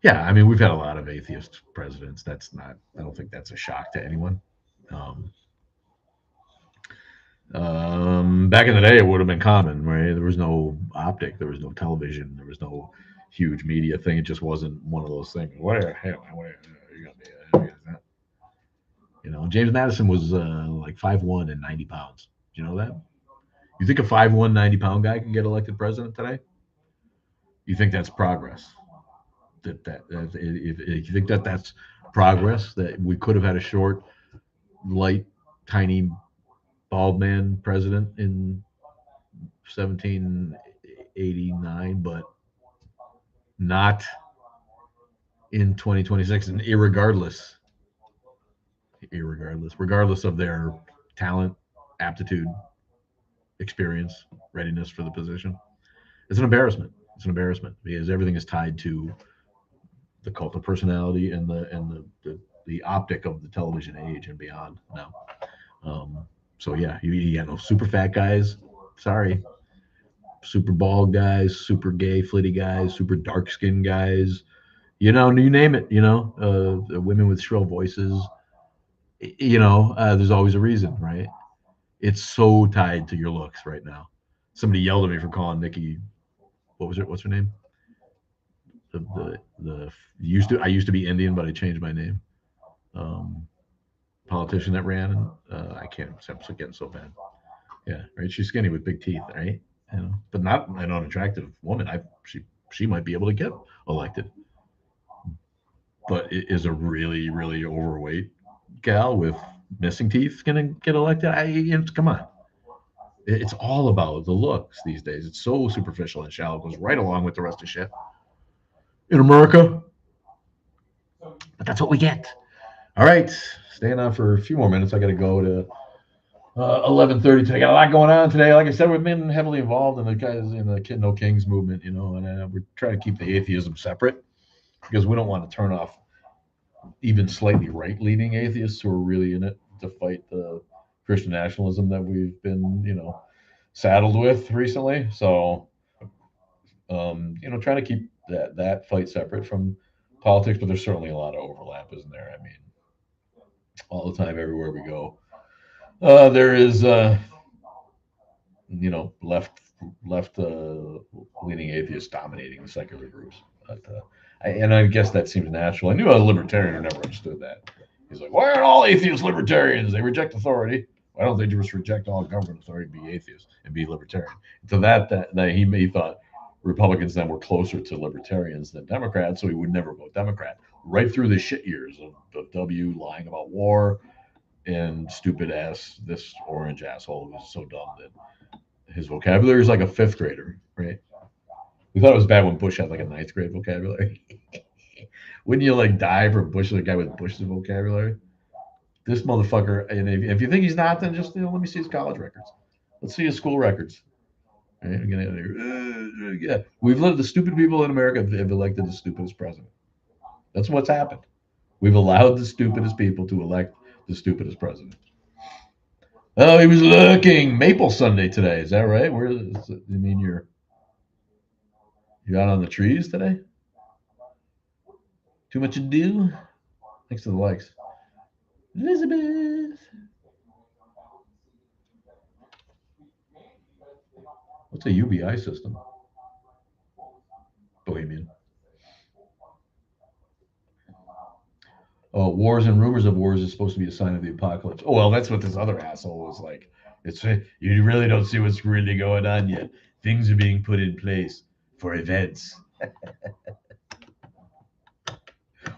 Yeah, I mean, we've had a lot of atheist presidents. I don't think that's a shock to anyone. Back in the day, it would have been common, right? There was no optic, there was no television, there was no huge media thing. It just wasn't one of those things. You know, James Madison was like 5'1" and 90 pounds. Do you know that? You think a 5'1", 90-pound guy can get elected president today? You think that's progress? If you think that's progress, that we could have had a short, light, tiny, bald man president in 1789, but not in 2026, and regardless of their talent, aptitude, experience, readiness for the position. It's an embarrassment. It's an embarrassment because everything is tied to the cult of personality and the optic of the television age and beyond now. So yeah, you got no super fat guys. Sorry, super bald guys, super gay, flitty guys, super dark skinned guys. You name it. Women with shrill voices. There's always a reason, right? It's so tied to your looks right now. Somebody yelled at me for calling Nikki. What was it? What's her name? I used to be Indian, but I changed my name. Politician that ran, and I can't. I'm getting so bad. Yeah, right. She's skinny with big teeth, right? But not an unattractive woman. She might be able to get elected, but is a really really overweight gal with missing teeth gonna get elected? Come on. It's all about the looks these days. It's so superficial and shallow. It goes right along with the rest of shit in America. But that's what we get. All right, staying on for a few more minutes. I got to go to 11:30 today. Got a lot going on today. Like I said, we've been heavily involved in the No Kings movement, and we're trying to keep the atheism separate because we don't want to turn off even slightly right-leaning atheists who are really in it to fight the Christian nationalism that we've been, saddled with recently. So, trying to keep that fight separate from politics, but there's certainly a lot of overlap, isn't there? I mean, all the time, everywhere we go, there is, left leaning atheists dominating the secular groups. But, I guess that seems natural. I knew a libertarian who never understood that. He's like, why aren't all atheists libertarians? They reject authority. Why don't they just reject all government authority and be atheists and be libertarian? So that he thought Republicans then were closer to libertarians than Democrats, so he would never vote Democrat. Right through the shit years of W lying about war and stupid ass, this orange asshole who's so dumb that his vocabulary is like a fifth grader, right? We thought it was bad when Bush had like a ninth grade vocabulary. Wouldn't you like die for Bush, the guy with Bush's vocabulary? This motherfucker, and if you think he's not, then just let me see his college records. Let's see his school records. Right? Yeah, we've lived. The stupid people in America have elected the stupidest president. That's what's happened. We've allowed the stupidest people to elect the stupidest president. Oh, he was looking Maple Sunday today. Is that right? You mean you're out on the trees today? Too much to do? Thanks to the likes. Elizabeth. What's a UBI system? Bohemian. Oh, wars and rumors of wars is supposed to be a sign of the apocalypse. Oh, well, that's what this other asshole was like. You really don't see what's really going on yet. Things are being put in place for events.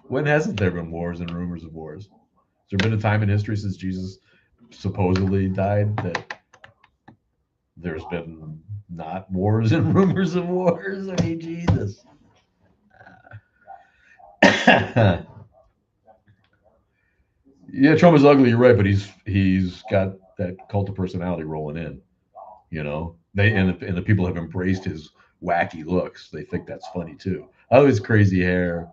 When hasn't there been wars and rumors of wars? Has there been a time in history since Jesus supposedly died that there's been not wars and rumors of wars? I mean, Jesus. Yeah, Trump is ugly. You're right, but he's got that cult of personality rolling in. The people have embraced his wacky looks. They think that's funny too. Oh, his crazy hair.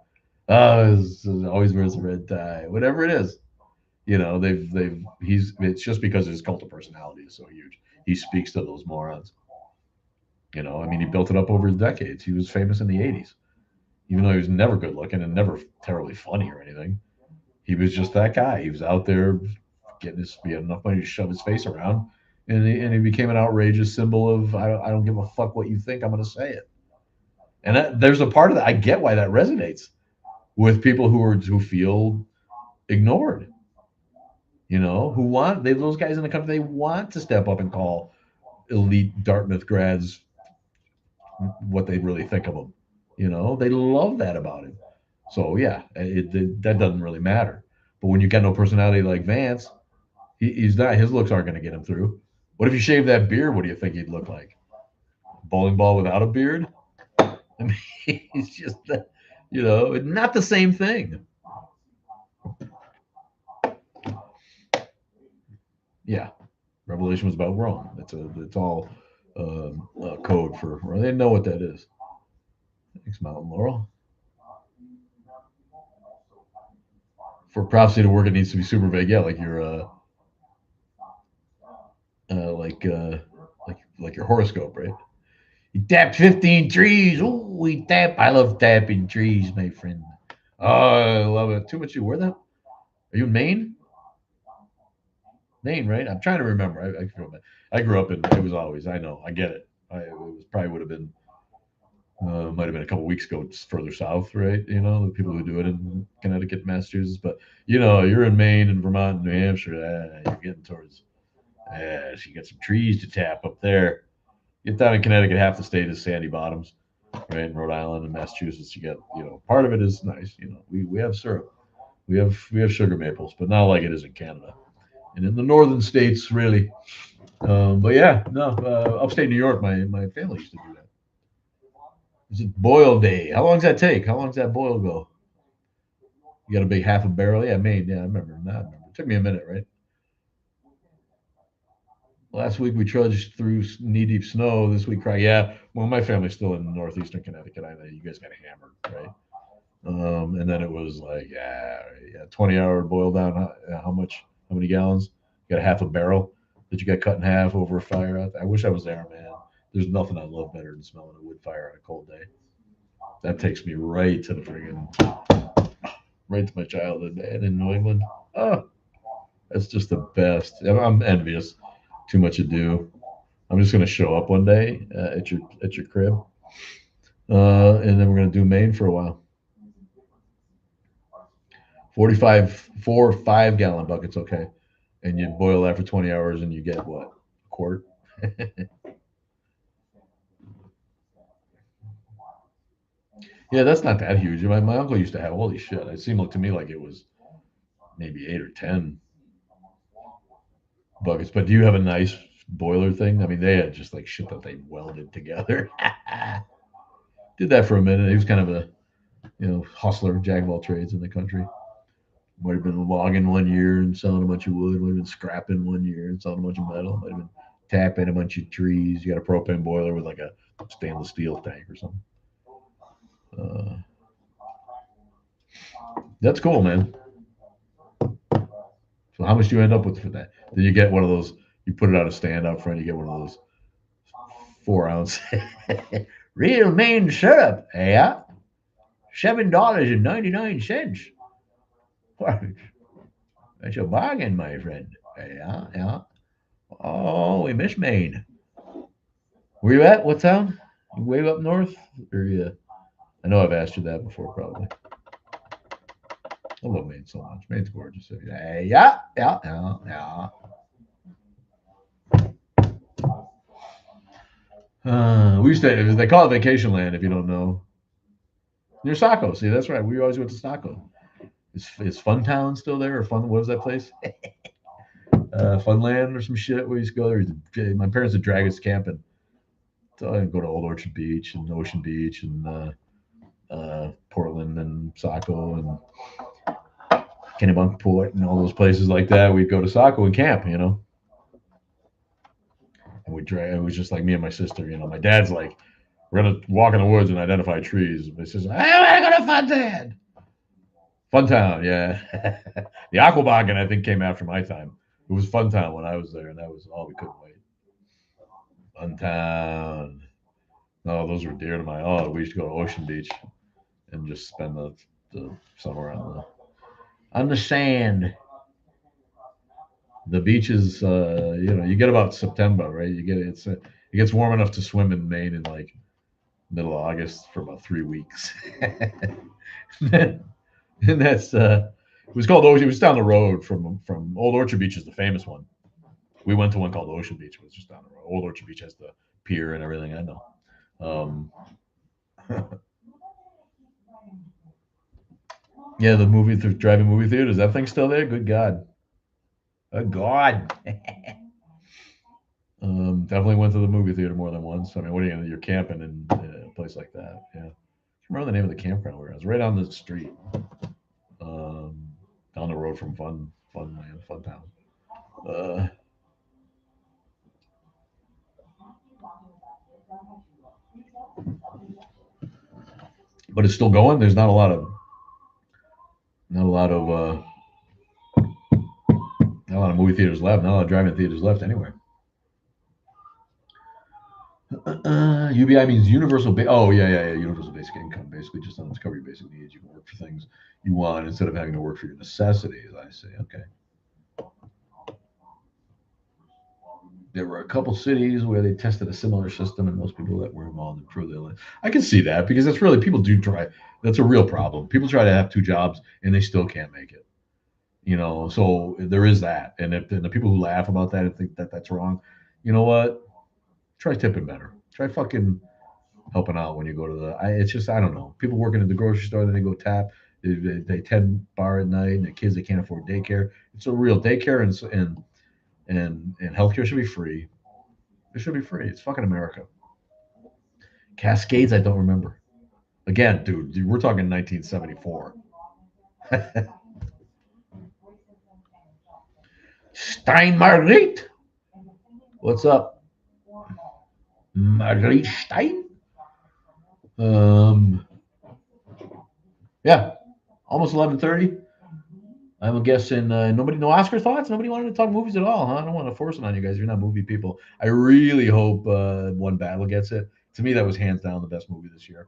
Oh, always wears a red tie. Whatever it is, it's just because his cult of personality is so huge. He speaks to those morons. I mean, he built it up over decades. He was famous in the '80s, even though he was never good looking and never terribly funny or anything. He was just that guy. He was out there he had enough money to shove his face around, and he became an outrageous symbol of I don't give a fuck what you think. I'm going to say it. And there's a part of that. I get why that resonates with people who feel ignored. Those guys in the country, they want to step up and call elite Dartmouth grads what they really think of them. They love that about him. So yeah, that doesn't really matter. But when you got no personality like Vance, he's not. His looks aren't going to get him through. What if you shave that beard? What do you think he'd look like? Bowling ball without a beard? I mean, he's just, not the same thing. Yeah, Revelation was about Rome. It's all code for. They didn't know what that is. Thanks, Mountain Laurel. For prophecy to work, it needs to be super vague. Yeah, like your like your horoscope, right? You tapped 15 trees. Oh, we tap. I love tapping trees, my friend. Oh, I love it. Too much. Where that? Are you in Maine? Maine, right? I'm trying to remember. I grew up in. It was always. I know. I get it. It was probably would have been. Might have been a couple weeks ago. It's further south, right? You know, the people who do it in Connecticut, Massachusetts. But you know, you're in Maine and Vermont and New Hampshire. You're getting towards. So you got some trees to tap up there. Get down in Connecticut, half the state is sandy bottoms, right? In Rhode Island and Massachusetts, you get, part of it is nice. We have syrup, we have sugar maples, but not like it is in Canada and in the northern states, really. But yeah, no, upstate New York, my family used to do that. Is it boil day? How long does that take? How long does that boil go? You got a big half a barrel? Yeah, Maine. Yeah, I remember. It took me a minute, right? Last week we trudged through knee-deep snow. This week, yeah. Well, my family's still in northeastern Connecticut. I know you guys got hammered, right? And then it was like, 20-hour boil down. How many gallons? You got a half a barrel that you got cut in half over a fire out there. I wish I was there, man. There's nothing I love better than smelling a wood fire on a cold day. That takes me right to my childhood, man, in New England. Oh, that's just the best. I'm envious. Too much ado. I'm just gonna show up one day at your crib, and then we're gonna do Maine for a while. 5 gallon buckets, okay, and you boil that for 20 hours, and you get what, a quart? Yeah, that's not that huge. My uncle used to have, holy shit. It seemed to me like it was maybe 8 or 10 buckets. But do you have a nice boiler thing? I mean, they had just like shit that they welded together. Did that for a minute. He was kind of a, hustler, jack of all trades in the country. Might have been logging one year and selling a bunch of wood. Might have been scrapping one year and selling a bunch of metal. Might have been tapping a bunch of trees. You got a propane boiler with like a stainless steel tank or something. That's cool, man. So how much do you end up with for that? Then you get one of those, you put it on a stand out front, you get one of those 4-ounce real Maine syrup. Yeah. $7.99. That's a bargain, my friend. Yeah. Oh, we miss Maine. Where you at? What town? You way up north? Or I know I've asked you that before, probably. I love Maine so much. Maine's gorgeous. Yeah. We used to, they call it Vacation Land, if you don't know. Near Saco. See, that's right. We always went to Saco. Is Funtown still there? Or what was that place? Funland or some shit. We used to go there. My parents would drag us camping. So I'd go to Old Orchard Beach and Ocean Beach and Portland and Saco and Kennebunkport and all those places like that. We'd go to Saco and camp, And we'd drag. It was just like me and my sister. My dad's like, we're gonna walk in the woods and identify trees. My sister's like, I want to go to Funtown. Funtown, yeah. The Aquaboggin, I think, came after my time. It was Funtown when I was there, and that was all we couldn't wait. Funtown. No, those were dear to my. Oh, we used to go to Ocean Beach and just spend the summer on the sand. The beaches, you get about September, right? It gets warm enough to swim in Maine in like middle of August for about 3 weeks. And that's it was called Ocean. It was down the road from Old Orchard Beach is the famous one. We went to one called Ocean Beach. It was just down the road. Old Orchard Beach has the pier and everything. I know. Yeah, the driving movie theater. Is that thing still there? Good God. Good God. Definitely went to the movie theater more than once. I mean, what are you gonna do? You're camping in a place like that. Yeah. I can't remember the name of the campground where I was. Right on the street. Down the road from Funtown. but it's still going. There's not a lot of movie theaters left. Not a lot of drive-in theaters left anyway. UBI means universal. Universal basic income. Basically, just to cover your basic needs. You can work for things you want instead of having to work for your necessities. I see. Okay. There were a couple cities where they tested a similar system, and most people that were involved improved their life. I can see that because that's really people do try. That's a real problem. People try to have two jobs and they still can't make it. So there is that. And if the people who laugh about that and think that that's wrong, you know what? Try tipping better. Try fucking helping out when you go to it's just, I don't know. People working at the grocery store, then they go tap. They tend bar at night, and the kids, they can't afford daycare. It's a real daycare and healthcare should be free. It should be free. It's fucking America. Cascades, I don't remember. Again, dude, we're talking 1974. Stein Marguerite. What's up? Marguerite Stein? Yeah, almost 11:30. I'm guessing no Oscar thoughts. Nobody wanted to talk movies at all, huh? I don't want to force it on you guys. You're not movie people. I really hope One Battle gets it. To me, that was hands down the best movie this year.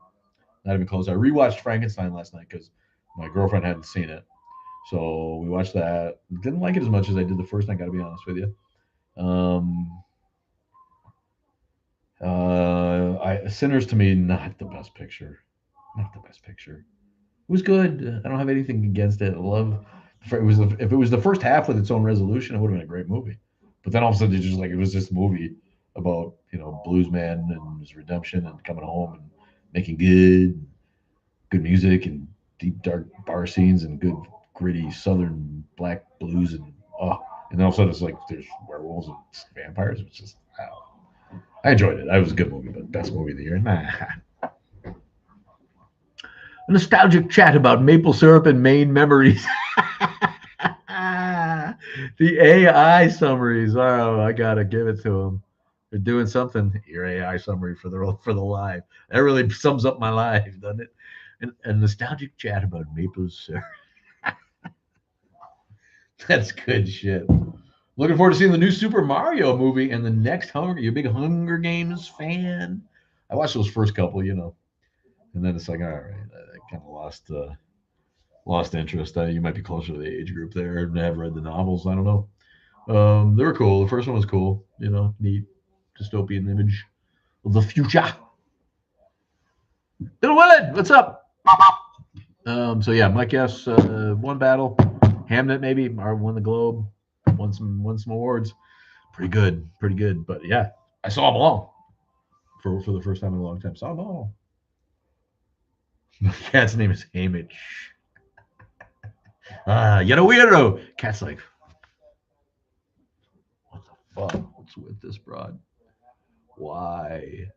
Not even close. I rewatched Frankenstein last night because my girlfriend hadn't seen it, so we watched that. Didn't like it as much as I did the first night. Got to be honest with you. Sinners to me, not the best picture. Not the best picture. It was good. I don't have anything against it. I love. If it was the first half with its own resolution, it would have been a great movie. But then all of a sudden, it was this movie about blues man and his redemption and coming home and making good music and deep dark bar scenes and good gritty southern black blues and and then all of a sudden it's like there's werewolves and vampires. It's just I enjoyed it. It was a good movie, but best movie of the year. Nah. A nostalgic chat about maple syrup and Maine memories. The AI summaries. Oh, I gotta give it to them. They're doing something. Your AI summary for the live. That really sums up my life, doesn't it? A nostalgic chat about maple syrup. That's good shit. Looking forward to seeing the new Super Mario movie and the next Hunger. You a big Hunger Games fan? I watched those first couple, and then it's like, all right, I kind of lost interest. You might be closer to the age group there and have read the novels. I don't know. They were cool. The first one was cool. Neat dystopian image of the future. Little Willard, what's up? So yeah, my guess, One Battle, Hamnet maybe, or won the Globe, won some awards. Pretty good. But yeah, I saw them all for the first time in a long time. Saw them all. My cat's name is Hamish. You're a weirdo. Cat's like, what the fuck? What's with this broad? Why?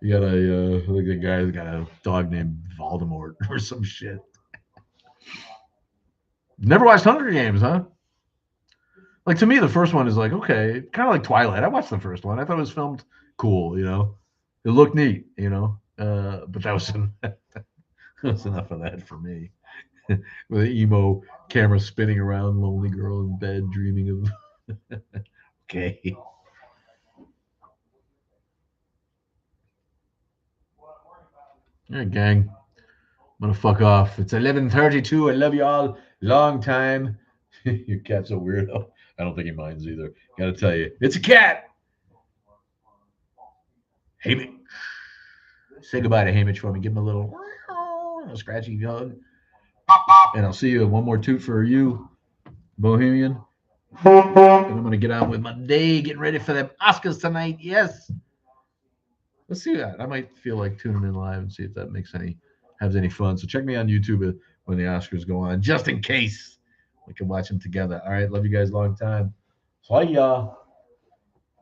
You got like the guy's got a dog named Voldemort or some shit. Never watched Hunger Games, huh? Like to me, the first one is like okay, kind of like Twilight. I watched the first one. I thought it was filmed cool. It looked neat. But that was that was enough of that for me. With the emo camera spinning around, lonely girl in bed dreaming of. Okay. All right, gang. I'm gonna fuck off. It's 11:32. I love you all. Long time. Your cat's a weirdo. I don't think he minds either. Gotta tell you, it's a cat. Hamish. Say goodbye to Hamish for me. Give him a little scratchy hug. And I'll see you. One more toot for you, Bohemian. And I'm gonna get on with my day, getting ready for the Oscars tonight. Yes. Let's see that. I might feel like tuning in live and see if that has any fun. So check me on YouTube when the Oscars go on, just in case we can watch them together. All right, love you guys long time. See ya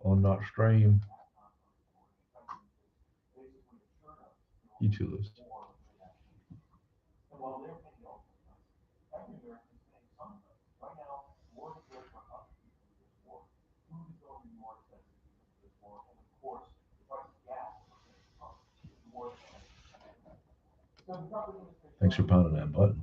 on that stream. You too, Liz. Thanks for pounding that button.